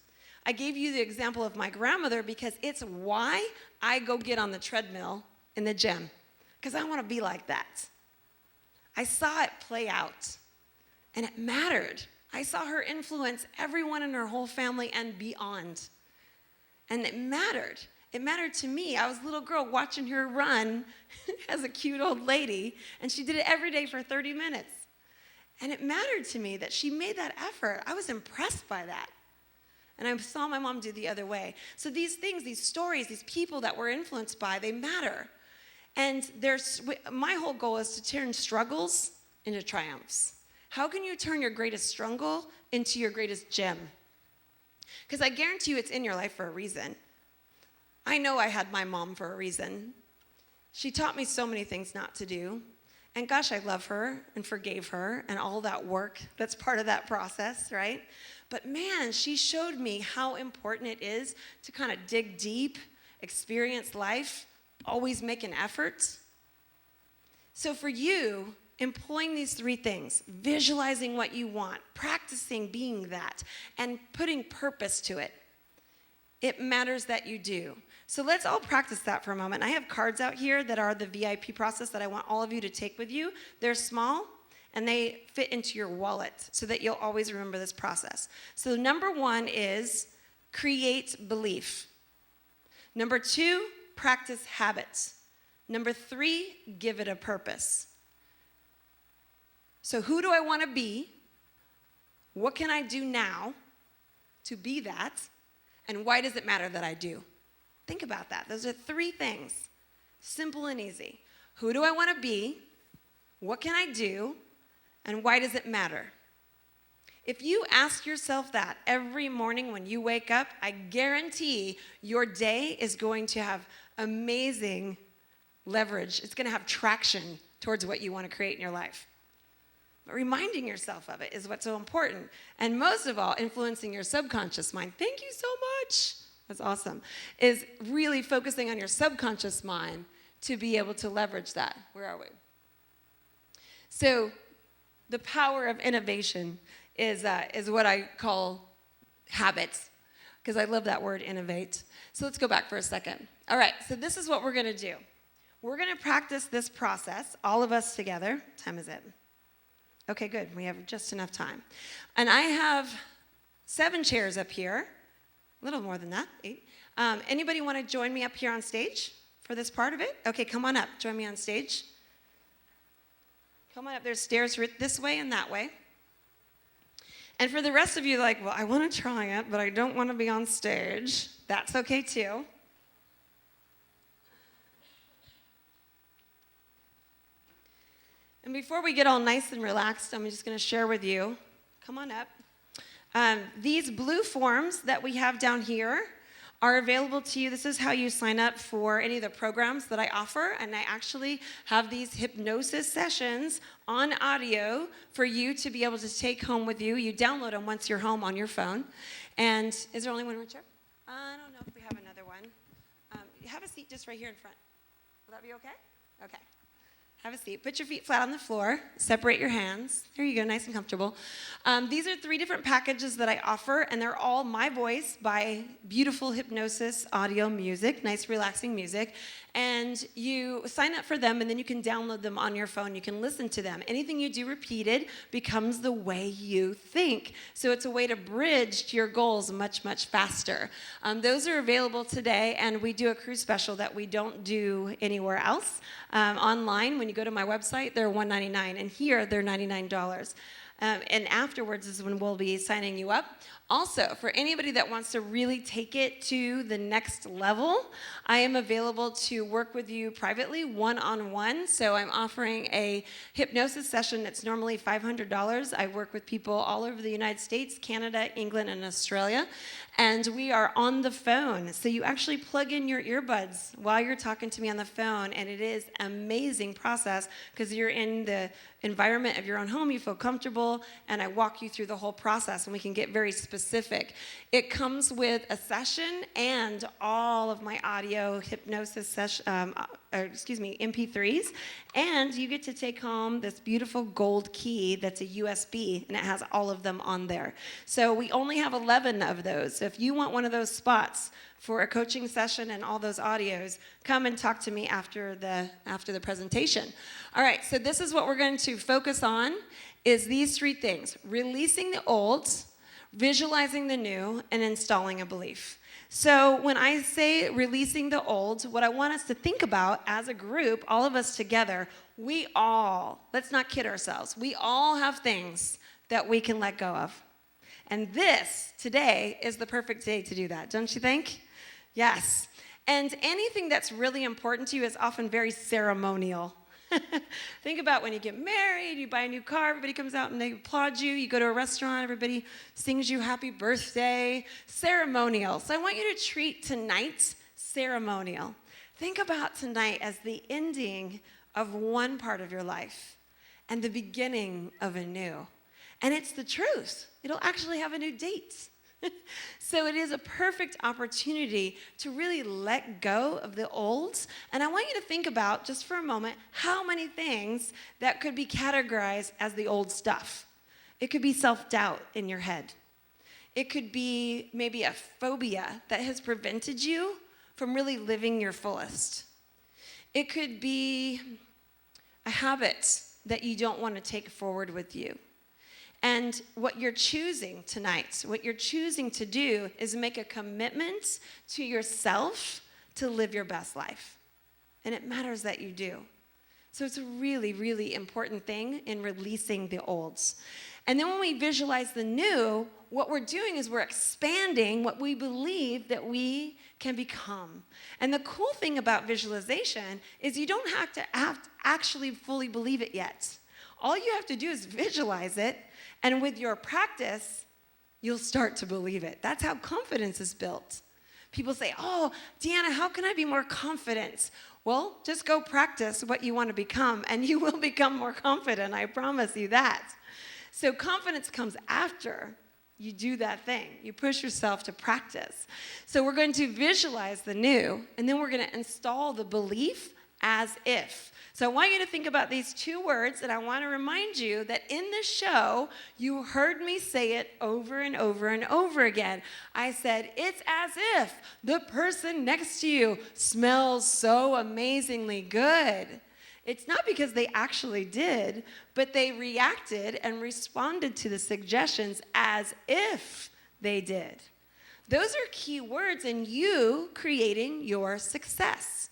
I gave you the example of my grandmother because it's why I go get on the treadmill in the gym, because I want to be like that. I saw it play out, and it mattered. I saw her influence everyone in her whole family and beyond, and it mattered. It mattered to me. I was a little girl watching her run as a cute old lady, and she did it every day for 30 minutes. And it mattered to me that she made that effort. I was impressed by that. And I saw my mom do the other way. So these things, these stories, these people that we're influenced by, they matter. And my whole goal is to turn struggles into triumphs. How can you turn your greatest struggle into your greatest gem? Because I guarantee you it's in your life for a reason. I know I had my mom for a reason. She taught me so many things not to do. And gosh, I love her and forgave her and all that work that's part of that process, right? But man, she showed me how important it is to kind of dig deep, experience life, always make an effort. So for you, employing these three things, visualizing what you want, practicing being that, and putting purpose to it, it matters that you do. So let's all practice that for a moment. I have cards out here that are the VIP process that I want all of you to take with you. They're small, and they fit into your wallet so that you'll always remember this process. So number 1 is create belief. Number 2, practice habits. Number 3, give it a purpose. So who do I want to be? What can I do now to be that? And why does it matter that I do? Think about that. Those are 3 things. Simple and easy. Who do I want to be? What can I do? And why does it matter? If you ask yourself that every morning when you wake up, I guarantee your day is going to have amazing leverage. It's going to have traction towards what you want to create in your life. But reminding yourself of it is what's so important. And most of all, influencing your subconscious mind. Thank you so much. That's awesome. Is really focusing on your subconscious mind to be able to leverage that. Where are we? So the power of innovation is what I call habits, because I love that word, innovate. So let's go back for a second. All right, so this is what we're going to do. We're going to practice this process, all of us together. What time is it? Okay, good. We have just enough time. And I have 7 chairs up here. A little more than that, 8. Anybody want to join me up here on stage for this part of it? Okay, come on up. Join me on stage. Come on up. There's stairs this way and that way. And for the rest of you, like, well, I want to try it, but I don't want to be on stage. That's okay, too. And before we get all nice and relaxed, I'm just going to share with you. Come on up. These blue forms that we have down here are available to you. This is how you sign up for any of the programs that I offer, and I actually have these hypnosis sessions on audio for you to be able to take home with you. You download them once you're home on your phone. And is there only one more chair? I don't know if we have another one. Have a seat just right here in front. Will that be okay? Okay. Have a seat. Put your feet flat on the floor. Separate your hands. There you go, nice and comfortable. These are 3 different packages that I offer, and they're all my voice by beautiful hypnosis audio music, nice relaxing music. And you sign up for them, and then you can download them on your phone. You can listen to them. Anything you do repeated becomes the way you think. So it's a way to bridge to your goals much, much faster. Those are available today, and we do a cruise special that we don't do anywhere else. Online, when you go to my website, they're $199, and here they're $99. And afterwards is when we'll be signing you up. Also, for anybody that wants to really take it to the next level, I am available to work with you privately, one-on-one. So I'm offering a hypnosis session that's normally $500. I work with people all over the United States, Canada, England, and Australia. And we are on the phone. So you actually plug in your earbuds while you're talking to me on the phone, and it is an amazing process because you're in the environment of your own home, you feel comfortable, and I walk you through the whole process, and we can get very specific. It comes with a session and all of my audio hypnosis session, MP3s, and you get to take home this beautiful gold key that's a USB, and it has all of them on there. So we only have 11 of those. So if you want one of those spots for a coaching session and all those audios, come and talk to me after the presentation. All right, so this is what we're going to focus on, is these 3 things: releasing the old, visualizing the new, and installing a belief. So when I say releasing the old, what I want us to think about as a group, all of us together, we all, let's not kid ourselves, we all have things that we can let go of. And this, today, is the perfect day to do that, don't you think? Yes. And anything that's really important to you is often very ceremonial. Think about when you get married, you buy a new car, everybody comes out and they applaud you. You go to a restaurant, everybody sings you happy birthday. Ceremonial. So I want you to treat tonight ceremonial. Think about tonight as the ending of one part of your life and the beginning of a new. And it's the truth. It'll actually have a new date. So it is a perfect opportunity to really let go of the old. And I want you to think about, just for a moment, how many things that could be categorized as the old stuff. It could be self-doubt in your head. It could be maybe a phobia that has prevented you from really living your fullest. It could be a habit that you don't want to take forward with you. And what you're choosing tonight, what you're choosing to do is make a commitment to yourself to live your best life. And it matters that you do. So it's a really, really important thing in releasing the olds. And then when we visualize the new, what we're doing is we're expanding what we believe that we can become. And the cool thing about visualization is you don't have to actually fully believe it yet. All you have to do is visualize it, and with your practice, you'll start to believe it. That's how confidence is built. People say, oh, Deanna, how can I be more confident? Well, just go practice what you want to become, and you will become more confident. I promise you that. So confidence comes after you do that thing. You push yourself to practice. So we're going to visualize the new, and then we're going to install the belief as if. So I want you to think about these two words, and I want to remind you that in this show, you heard me say it over and over and over again. I said, it's as if the person next to you smells so amazingly good. It's not because they actually did, but they reacted and responded to the suggestions as if they did. Those are key words in you creating your success.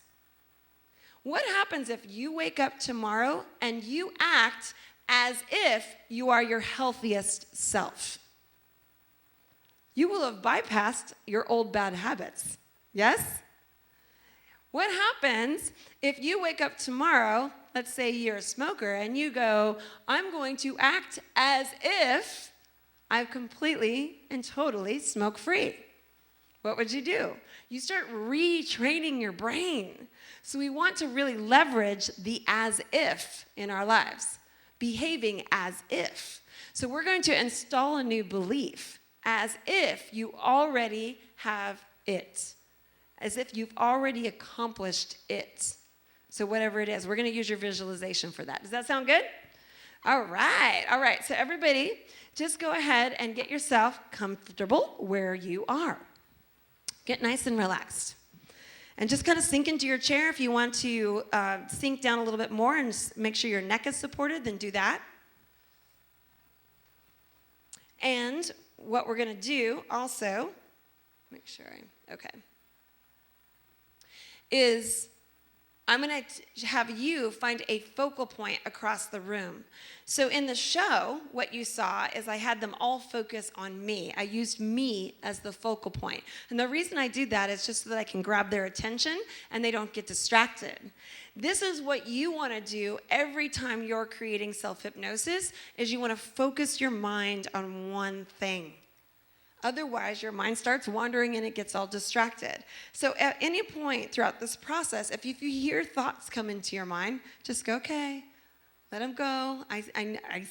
What happens if you wake up tomorrow and you act as if you are your healthiest self? You will have bypassed your old bad habits. Yes? What happens if you wake up tomorrow, let's say you're a smoker, and you go, I'm going to act as if I've completely and totally smoke-free? What would you do? You start retraining your brain. So we want to really leverage the as if in our lives, behaving as if. So we're going to install a new belief, as if you already have it, as if you've already accomplished it. So whatever it is, we're going to use your visualization for that. Does that sound good? All right. So everybody, just go ahead and get yourself comfortable where you are. Get nice and relaxed. And just kind of sink into your chair. If you want to sink down a little bit more and make sure your neck is supported, then do that. And what we're going to do also, is I'm going to have you find a focal point across the room. So in the show, what you saw is I had them all focus on me. I used me as the focal point. And the reason I do that is just so that I can grab their attention and they don't get distracted. This is what you want to do every time you're creating self-hypnosis, is you want to focus your mind on one thing. Otherwise, your mind starts wandering and it gets all distracted. So at any point throughout this process, if you hear thoughts come into your mind, just go, okay, let them go. I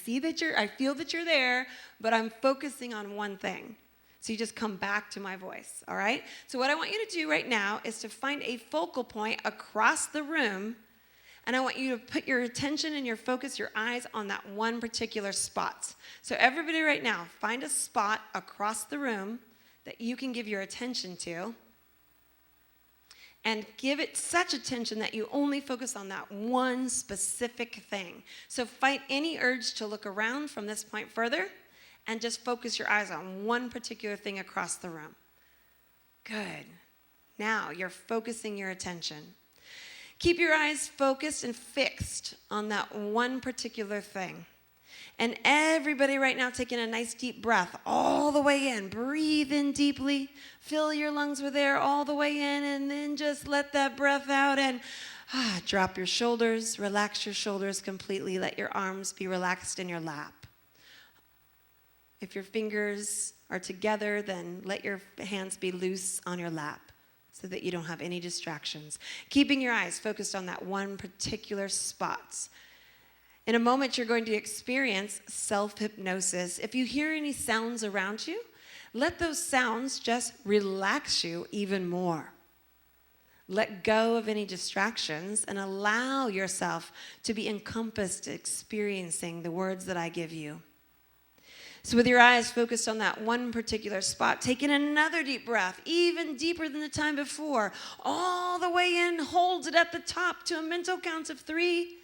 see that I feel that you're there, but I'm focusing on one thing. So you just come back to my voice, all right? So what I want you to do right now is to find a focal point across the room, and I want you to put your attention and your focus, your eyes on that one particular spot. So everybody right now, find a spot across the room that you can give your attention to, and give it such attention that you only focus on that one specific thing. So fight any urge to look around from this point further, and just focus your eyes on one particular thing across the room. Good. Now you're focusing your attention. Keep your eyes focused and fixed on that one particular thing. And everybody right now taking a nice deep breath all the way in. Breathe in deeply. Fill your lungs with air all the way in, and then just let that breath out and drop your shoulders. Relax your shoulders completely. Let your arms be relaxed in your lap. If your fingers are together, then let your hands be loose on your lap. so that you don't have any distractions. Keeping your eyes focused on that one particular spot. In a moment, you're going to experience self-hypnosis. If you hear any sounds around you, let those sounds just relax you even more. Let go of any distractions and allow yourself to be encompassed experiencing the words that I give you. So with your eyes focused on that one particular spot, take in another deep breath, even deeper than the time before, all the way in, hold it at the top to a mental count of 3,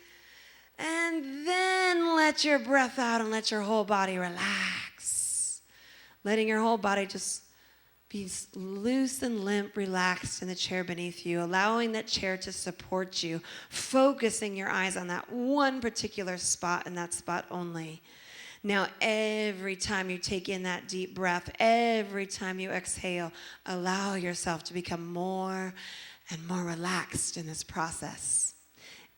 and then let your breath out and let your whole body relax. Letting your whole body just be loose and limp, relaxed in the chair beneath you, allowing that chair to support you, focusing your eyes on that one particular spot and that spot only. Now, every time you take in that deep breath, every time you exhale, allow yourself to become more and more relaxed in this process.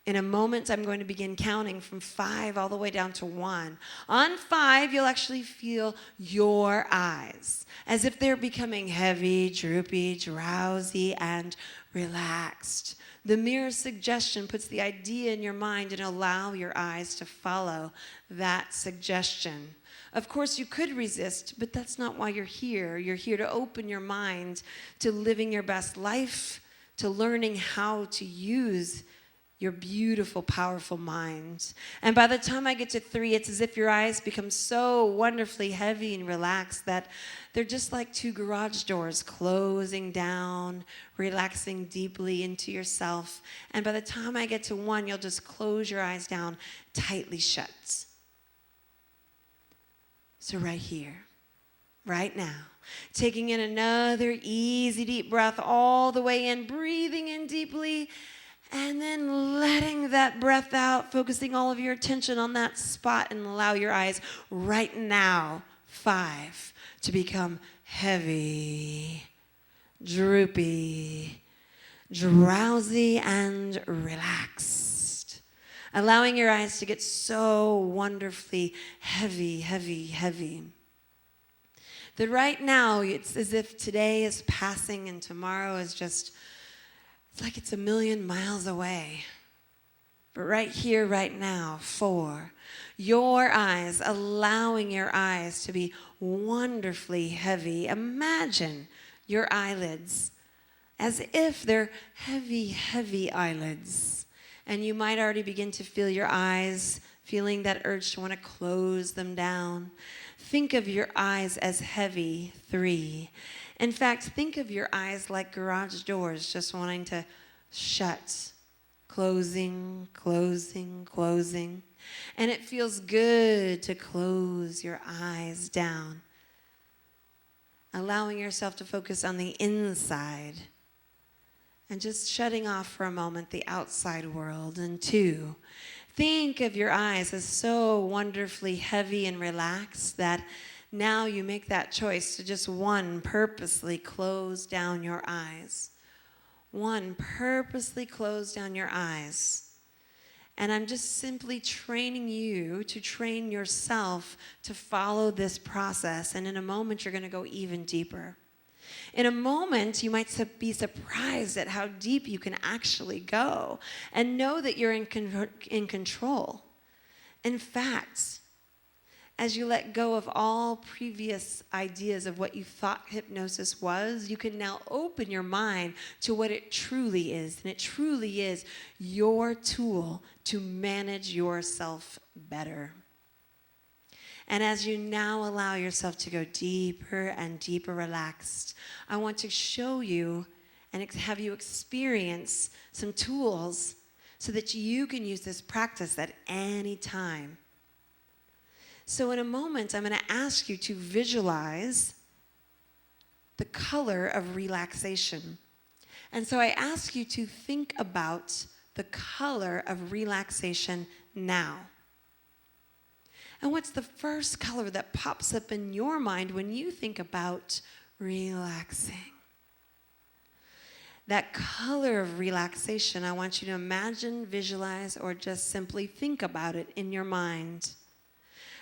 In a moment, I'm going to begin counting from 5 all the way down to 1. On 5, you'll actually feel your eyes as if they're becoming heavy, droopy, drowsy, and relaxed. The mere suggestion puts the idea in your mind and allow your eyes to follow that suggestion. Of course, you could resist, but that's not why you're here. You're here to open your mind to living your best life, to learning how to use your beautiful, powerful mind. And by the time I get to 3, it's as if your eyes become so wonderfully heavy and relaxed that they're just like 2 garage doors closing down, relaxing deeply into yourself. And by the time I get to 1, you'll just close your eyes down tightly shut. So right here, right now, taking in another easy deep breath all the way in, breathing in deeply, and then letting that breath out, focusing all of your attention on that spot, and allow your eyes right now, 5, to become heavy, droopy, drowsy, and relaxed. Allowing your eyes to get so wonderfully heavy, heavy, heavy. That right now, it's as if today is passing and tomorrow is just, it's like it's 1,000,000 miles away. But right here, right now, 4, your eyes, allowing your eyes to be wonderfully heavy. Imagine your eyelids as if they're heavy, heavy eyelids. And you might already begin to feel your eyes, feeling that urge to want to close them down. Think of your eyes as heavy, 3. In fact, think of your eyes like garage doors, just wanting to shut, closing, closing, closing. And it feels good to close your eyes down, allowing yourself to focus on the inside and just shutting off for a moment the outside world. And 2, think of your eyes as so wonderfully heavy and relaxed that now you make that choice to just 1, purposely close down your eyes. 1, purposely close down your eyes. And I'm just simply training you to train yourself to follow this process. And in a moment, you're going to go even deeper. In a moment, you might be surprised at how deep you can actually go and know that you're in control. In fact, as you let go of all previous ideas of what you thought hypnosis was, you can now open your mind to what it truly is. And it truly is your tool to manage yourself better. And as you now allow yourself to go deeper and deeper relaxed, I want to show you and have you experience some tools so that you can use this practice at any time. So in a moment, I'm going to ask you to visualize the color of relaxation. And so I ask you to think about the color of relaxation now. And what's the first color that pops up in your mind when you think about relaxing? That color of relaxation, I want you to imagine, visualize, or just simply think about it in your mind.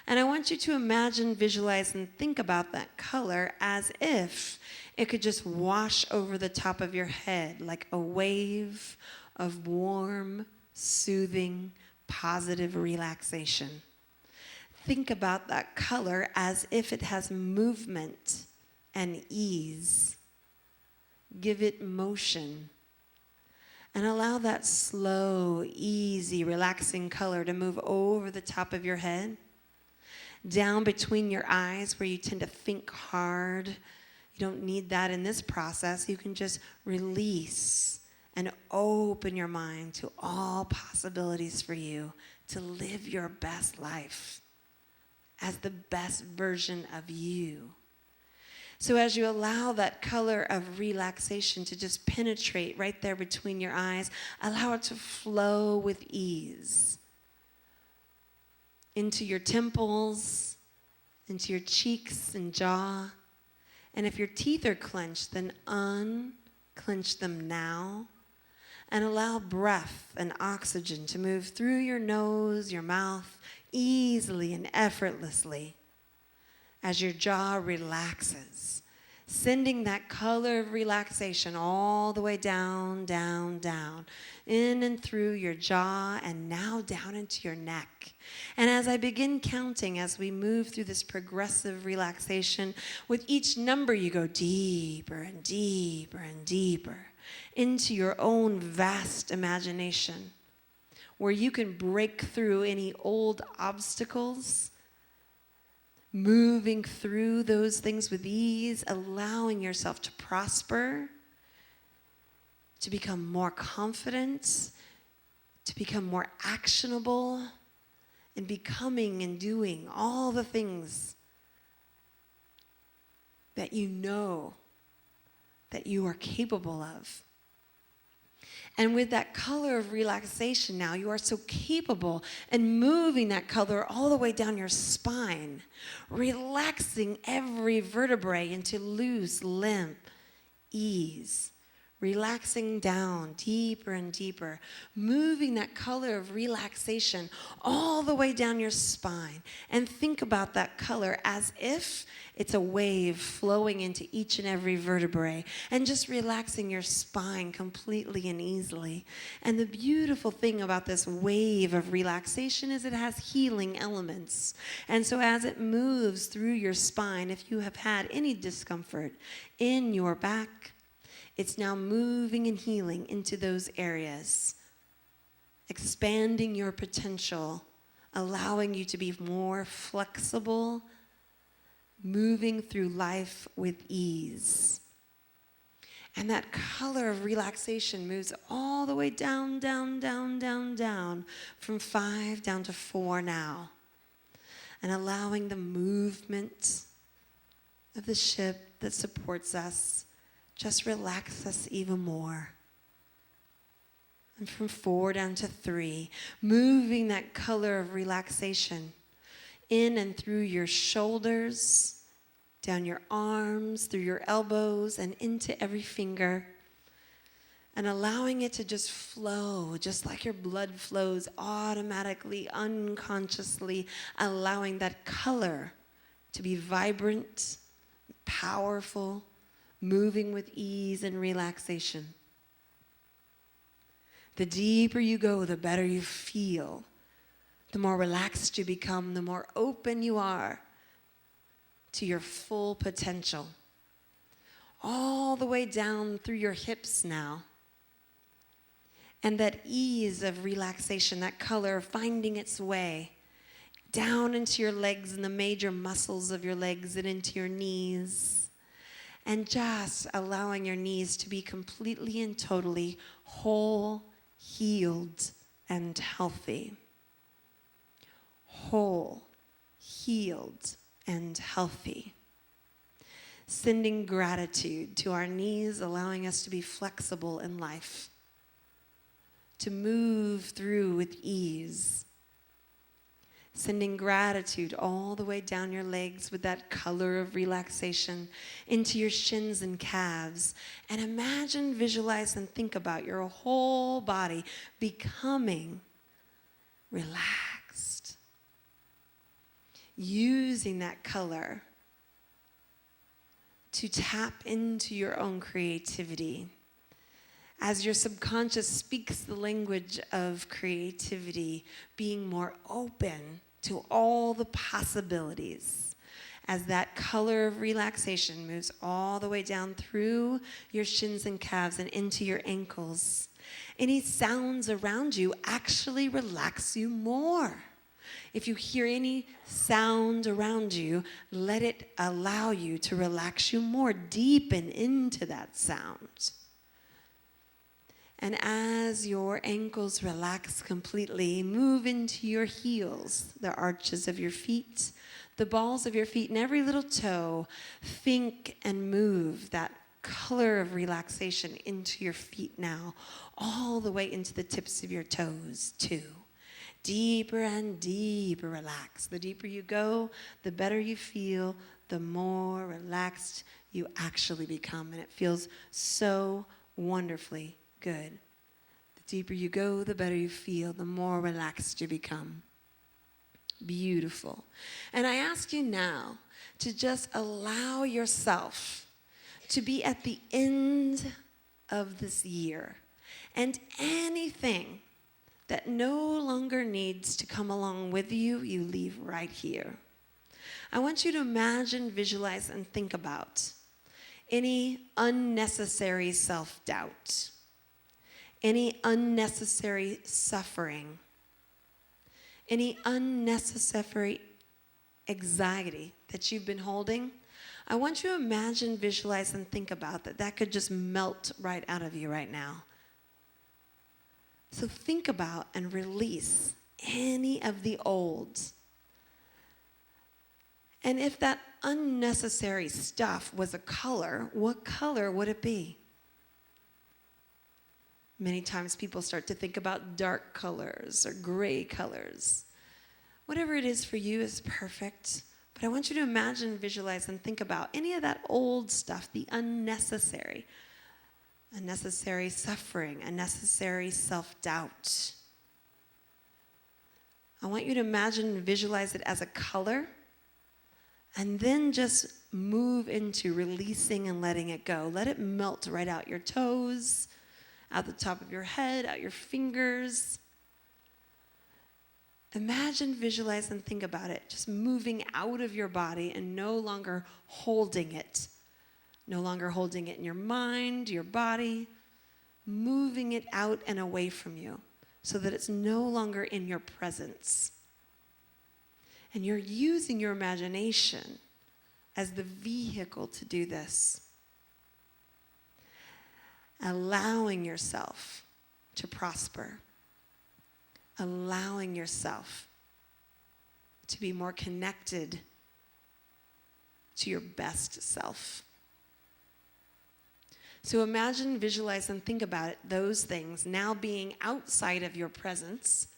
And I want you to imagine, visualize, and think about that color as if It could just wash over the top of your head like a wave of warm, soothing, positive relaxation. Think about that color as if it has movement and ease. Give it motion. And allow that slow, easy, relaxing color to move over the top of your head, down between your eyes where you tend to think hard. You don't need that in this process. You can just release and open your mind to all possibilities for you to live your best life as the best version of you. So as you allow that color of relaxation to just penetrate right there between your eyes, allow it to flow with ease into your temples, into your cheeks and jaw. And if your teeth are clenched, then unclench them now. And allow breath and oxygen to move through your nose, your mouth, easily and effortlessly as your jaw relaxes, sending that color of relaxation all the way down, down, down, in and through your jaw, and now down into your neck. And as I begin counting, as we move through this progressive relaxation, with each number you go deeper and deeper and deeper into your own vast imagination, where you can break through any old obstacles, moving through those things with ease, allowing yourself to prosper, to become more confident, to become more actionable, and becoming and doing all the things that you know that you are capable of. And with that color of relaxation now, you are so capable and moving that color all the way down your spine, relaxing every vertebrae into loose, limp ease, relaxing down deeper and deeper, moving that color of relaxation all the way down your spine. And think about that color as if it's a wave flowing into each and every vertebrae and just relaxing your spine completely and easily. And the beautiful thing about this wave of relaxation is it has healing elements. And so as it moves through your spine, if you have had any discomfort in your back, it's now moving and healing into those areas, expanding your potential, allowing you to be more flexible, moving through life with ease. And that color of relaxation moves all the way down, down, down, down, down, from 5 down to 4 now. And allowing the movement of the ship that supports us just relax us even more. And from 4 down to 3, moving that color of relaxation in and through your shoulders, down your arms, through your elbows, and into every finger. And allowing it to just flow, just like your blood flows automatically, unconsciously, allowing that color to be vibrant, powerful, moving with ease and relaxation. The deeper you go, the better you feel. The more relaxed you become, the more open you are to your full potential. All the way down through your hips now. And that ease of relaxation, that color finding its way down into your legs and the major muscles of your legs and into your knees. And just allowing your knees to be completely and totally whole, healed, and healthy. Whole, healed, and healthy. Sending gratitude to our knees, allowing us to be flexible in life, to move through with ease. Sending gratitude all the way down your legs with that color of relaxation into your shins and calves. And imagine, visualize, and think about your whole body becoming relaxed. Using that color to tap into your own creativity. As your subconscious speaks the language of creativity, being more open to all the possibilities. As that color of relaxation moves all the way down through your shins and calves and into your ankles, any sounds around you actually relax you more. If you hear any sound around you, let it allow you to relax you more, deepen into that sound. And as your ankles relax completely, move into your heels, the arches of your feet, the balls of your feet, and every little toe. Think and move that color of relaxation into your feet now, all the way into the tips of your toes, too. Deeper and deeper relax. The deeper you go, the better you feel, the more relaxed you actually become. And it feels so wonderfully good. The deeper you go, the better you feel, the more relaxed you become. Beautiful. And I ask you now to just allow yourself to be at the end of this year. And anything that no longer needs to come along with you, you leave right here. I want you to imagine, visualize, and think about any unnecessary self-doubt, any unnecessary suffering, any unnecessary anxiety that you've been holding. I want you to imagine, visualize, and think about that could just melt right out of you right now. So think about and release any of the old. And if that unnecessary stuff was a color, what color would it be? Many times people start to think about dark colors or gray colors. Whatever it is for you is perfect. But I want you to imagine, visualize, and think about any of that old stuff, the unnecessary suffering, unnecessary self-doubt. I want you to imagine and visualize it as a color, and then just move into releasing and letting it go. Let it melt right out your toes, out the top of your head, out your fingers. Imagine, visualize, and think about it, just moving out of your body and no longer holding it. No longer holding it in your mind, your body, moving it out and away from you so that it's no longer in your presence. And you're using your imagination as the vehicle to do this. Allowing yourself to prosper. Allowing yourself to be more connected to your best self. So imagine, visualize, and think about it, those things now being outside of your presence.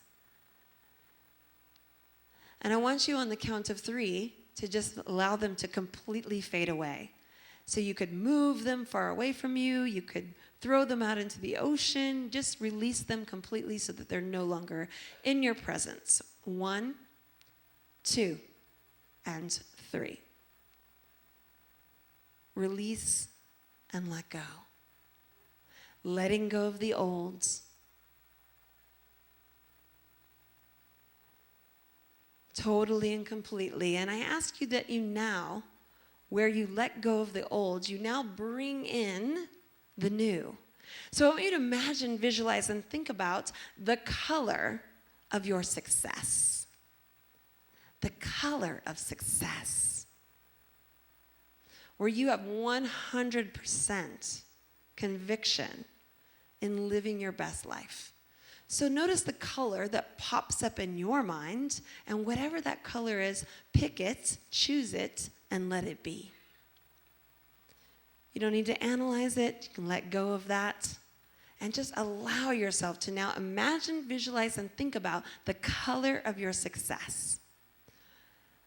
And I want you on the count of 3 to just allow them to completely fade away. So you could move them far away from you. You could throw them out into the ocean. Just release them completely so that they're no longer in your presence. 1, 2, and 3. Release and let go. Letting go of the old. Totally and completely. And I ask you that you now, where you let go of the old, you now bring in the new. So I want you to imagine, visualize, and think about the color of your success. The color of success. Where you have 100% conviction in living your best life. So notice the color that pops up in your mind, and whatever that color is, pick it, choose it, and let it be. You don't need to analyze it. You can let go of that. And just allow yourself to now imagine, visualize, and think about the color of your success.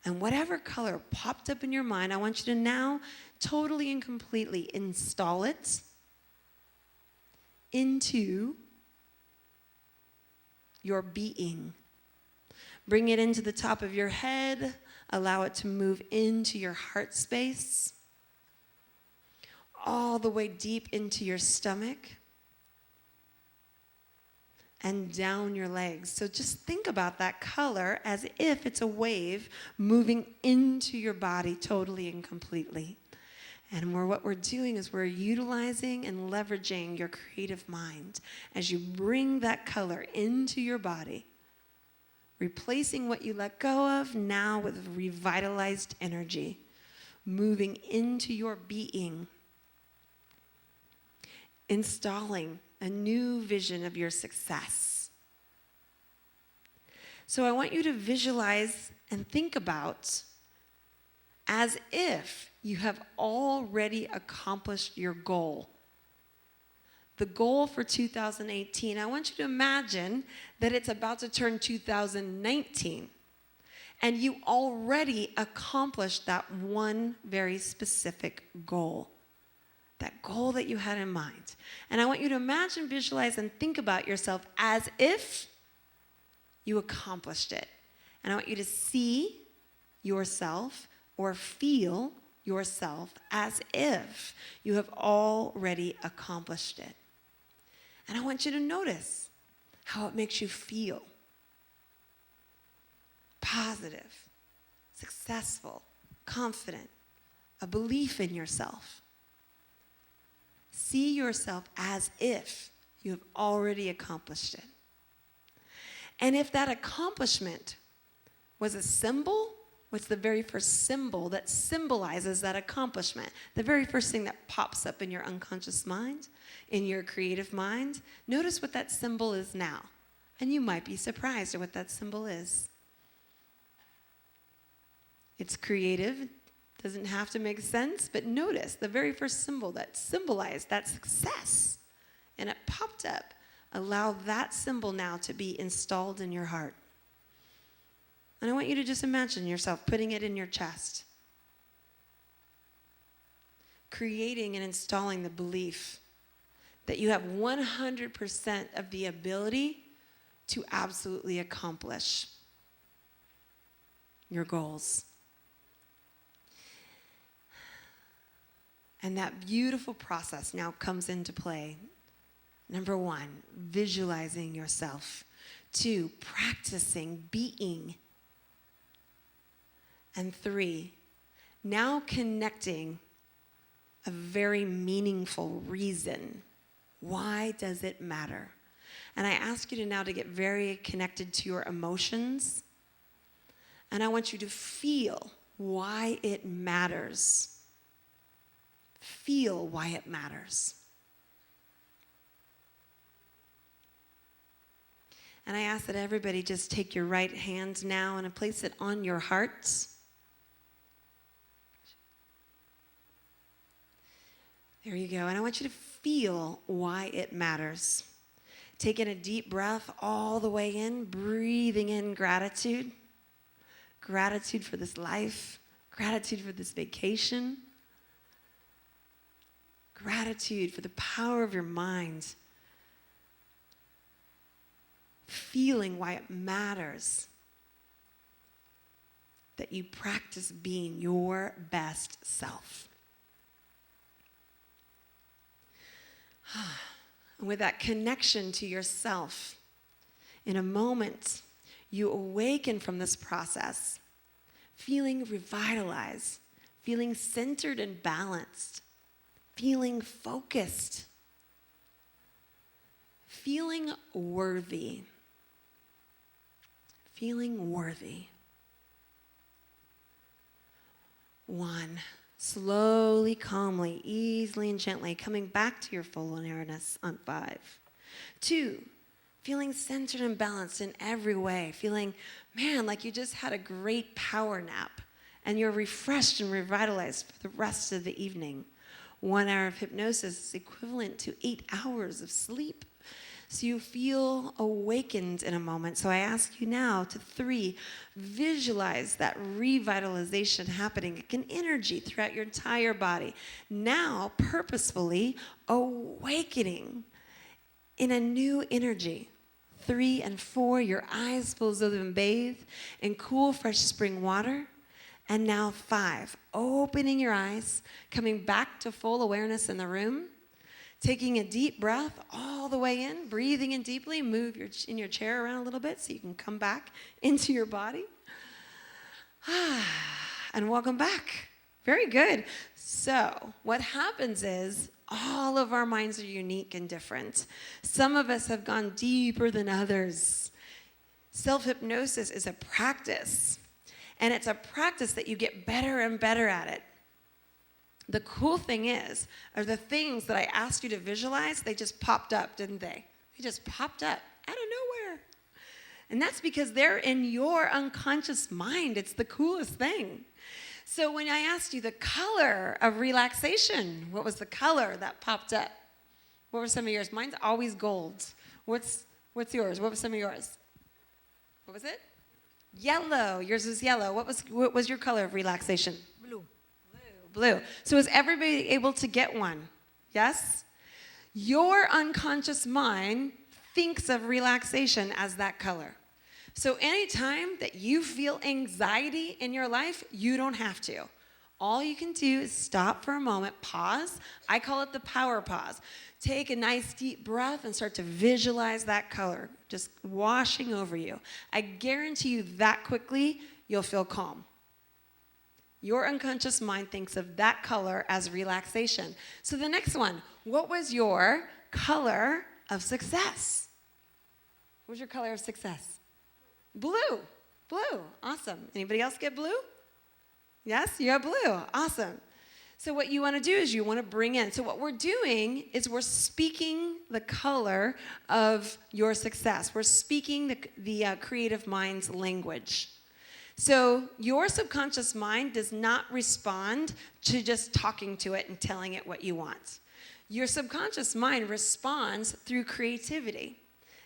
And whatever color popped up in your mind, I want you to now totally and completely install it into your being. Bring it into the top of your head. Allow it to move into your heart space. all the way deep into your stomach and down your legs. So just think about that color as if it's a wave moving into your body totally and completely. And what we're doing is we're utilizing and leveraging your creative mind as you bring that color into your body, replacing what you let go of now with revitalized energy, moving into your being, installing a new vision of your success. So I want you to visualize and think about as if you have already accomplished your goal. The goal for 2018, I want you to imagine that it's about to turn 2019, and you already accomplished that one very specific goal. That goal that you had in mind. And I want you to imagine, visualize, and think about yourself as if you accomplished it. And I want you to see yourself or feel yourself as if you have already accomplished it. And I want you to notice how it makes you feel. Positive, successful, confident, a belief in yourself. See yourself as if you have already accomplished it. And if that accomplishment was a symbol, what's the very first symbol that symbolizes that accomplishment? The very first thing that pops up in your unconscious mind, in your creative mind, notice what that symbol is now. And you might be surprised at what that symbol is. It's creative. Doesn't have to make sense, but notice the very first symbol that symbolized that success, and it popped up. Allow that symbol now to be installed in your heart. And I want you to just imagine yourself putting it in your chest, creating and installing the belief that you have 100% of the ability to absolutely accomplish your goals. And that beautiful process now comes into play. Number 1, visualizing yourself. 2, practicing being. And 3, now connecting a very meaningful reason. Why does it matter? And I ask you to now to get very connected to your emotions. And I want you to feel why it matters. Feel why it matters. And I ask that everybody just take your right hand now and place it on your hearts. There you go. And I want you to feel why it matters. Taking a deep breath all the way in, breathing in gratitude. Gratitude for this life. Gratitude for this vacation. Gratitude for the power of your mind. Feeling why it matters that you practice being your best self. And with that connection to yourself, in a moment, you awaken from this process, feeling revitalized, feeling centered and balanced, feeling focused, feeling worthy. Feeling worthy. 1, slowly, calmly, easily, and gently coming back to your full awareness on 5. 2, feeling centered and balanced in every way. Feeling, man, like you just had a great power nap and you're refreshed and revitalized for the rest of the evening. 1 hour of hypnosis is equivalent to 8 hours of sleep. So you feel awakened in a moment. So I ask you now to 3, visualize that revitalization happening, like an energy throughout your entire body. Now, purposefully awakening in a new energy. 3 and 4, your eyes full as though they've been bathed in cool, fresh spring water. And now 5. Opening your eyes, coming back to full awareness in the room, taking a deep breath all the way in, breathing in deeply, move in your chair around a little bit so you can come back into your body. And welcome back. Very good. So what happens is all of our minds are unique and different. Some of us have gone deeper than others. Self-hypnosis is a practice. And it's a practice that you get better and better at it. The cool thing is, are the things that I asked you to visualize, they just popped up, didn't they? They just popped up out of nowhere. And that's because they're in your unconscious mind. It's the coolest thing. So when I asked you the color of relaxation, what was the color that popped up? What were some of yours? Mine's always gold. What's yours? What was some of yours? What was it? Yellow. Yours was yellow. What was your color of relaxation? Blue. So is everybody able to get one? Yes? Your unconscious mind thinks of relaxation as that color. So anytime that you feel anxiety in your life, you don't have to. All you can do is stop for a moment, pause. I call it the power pause. Take a nice deep breath and start to visualize that color just washing over you. I guarantee you that quickly you'll feel calm. Your unconscious mind thinks of that color as relaxation. So the next one, what was your color of success? What was your color of success? Blue. Blue. Awesome. Anybody else get blue? Yes, you have blue. Awesome. So what you want to do is you want to bring in. So what we're doing is we're speaking the color of your success. We're speaking the creative mind's language. So your subconscious mind does not respond to just talking to it and telling it what you want. Your subconscious mind responds through creativity.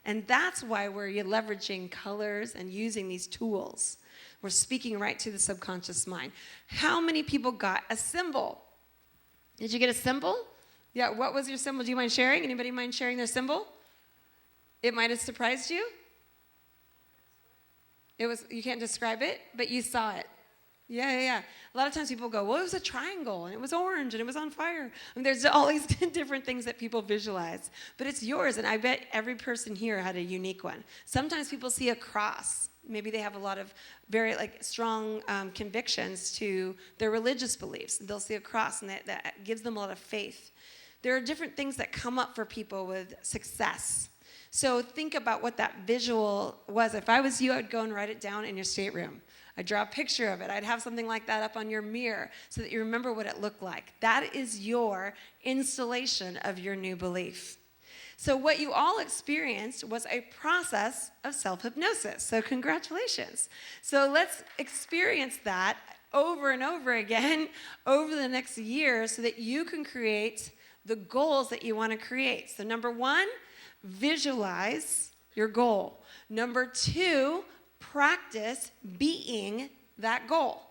And that's why we're leveraging colors and using these tools. We're speaking right to the subconscious mind. How many people got a symbol? Did you get a symbol? Yeah, what was your symbol? Do you mind sharing? Anybody mind sharing their symbol? It might have surprised you. You can't describe it, but you saw it. Yeah. A lot of times people go, well, it was a triangle, and it was orange, and it was on fire. There's all these different things that people visualize. But it's yours, and I bet every person here had a unique one. Sometimes people see a cross. Maybe they have a lot of very strong convictions to their religious beliefs. They'll see a cross, and that gives them a lot of faith. There are different things that come up for people with success. So think about what that visual was. If I was you, I'd go and write it down in your stateroom. I'd draw a picture of it. I'd have something like that up on your mirror so that you remember what it looked like. That is your installation of your new belief. So what you all experienced was a process of self-hypnosis. So congratulations. So let's experience that over and over again over the next year so that you can create the goals that you want to create. So number 1, visualize your goal. Number 2, practice being that goal.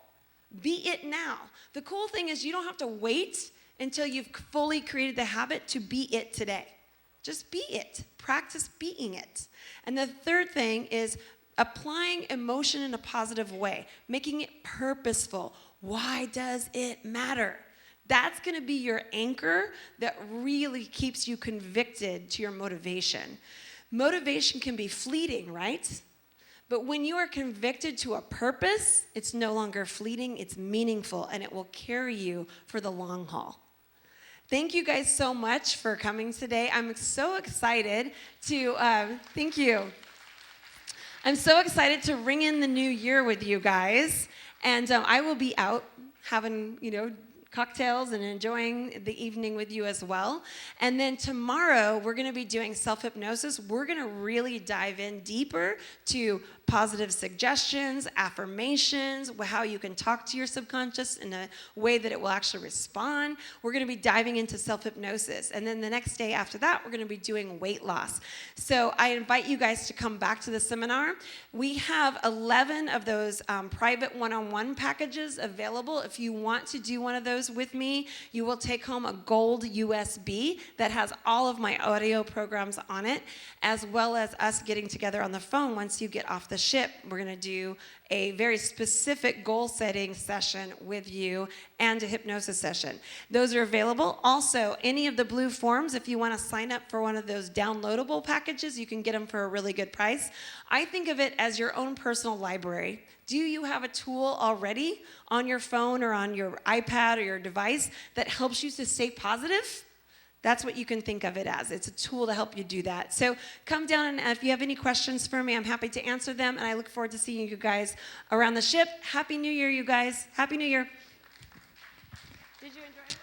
Be it now. The cool thing is you don't have to wait until you've fully created the habit to be it today. Just be it. Practice being it. And the third thing is applying emotion in a positive way, making it purposeful. Why does it matter? That's going to be your anchor that really keeps you convicted to your motivation. Motivation can be fleeting, right? But when you are convicted to a purpose, it's no longer fleeting, it's meaningful, and it will carry you for the long haul. Thank you guys so much for coming today. I'm so excited to, thank you. I'm so excited to ring in the new year with you guys. And I will be out having, cocktails and enjoying the evening with you as well. And then tomorrow, we're going to be doing self-hypnosis. We're going to really dive in deeper to positive suggestions, affirmations, how you can talk to your subconscious in a way that it will actually respond. We're going to be diving into self-hypnosis. And then the next day after that, we're going to be doing weight loss. So I invite you guys to come back to the seminar. We have 11 of those private one-on-one packages available. If you want to do one of those with me, you will take home a gold USB that has all of my audio programs on it, as well as us getting together on the phone once you get off the the ship, we're going to do a very specific goal-setting session with you and a hypnosis session. Those are available. Also, any of the blue forms, if you want to sign up for one of those downloadable packages, you can get them for a really good price. I think of it as your own personal library. Do you have a tool already on your phone or on your iPad or your device that helps you to stay positive? That's what you can think of it as. It's a tool to help you do that. So come down, and if you have any questions for me, I'm happy to answer them, and I look forward to seeing you guys around the ship. Happy New Year, you guys. Happy New Year. Did you enjoy it?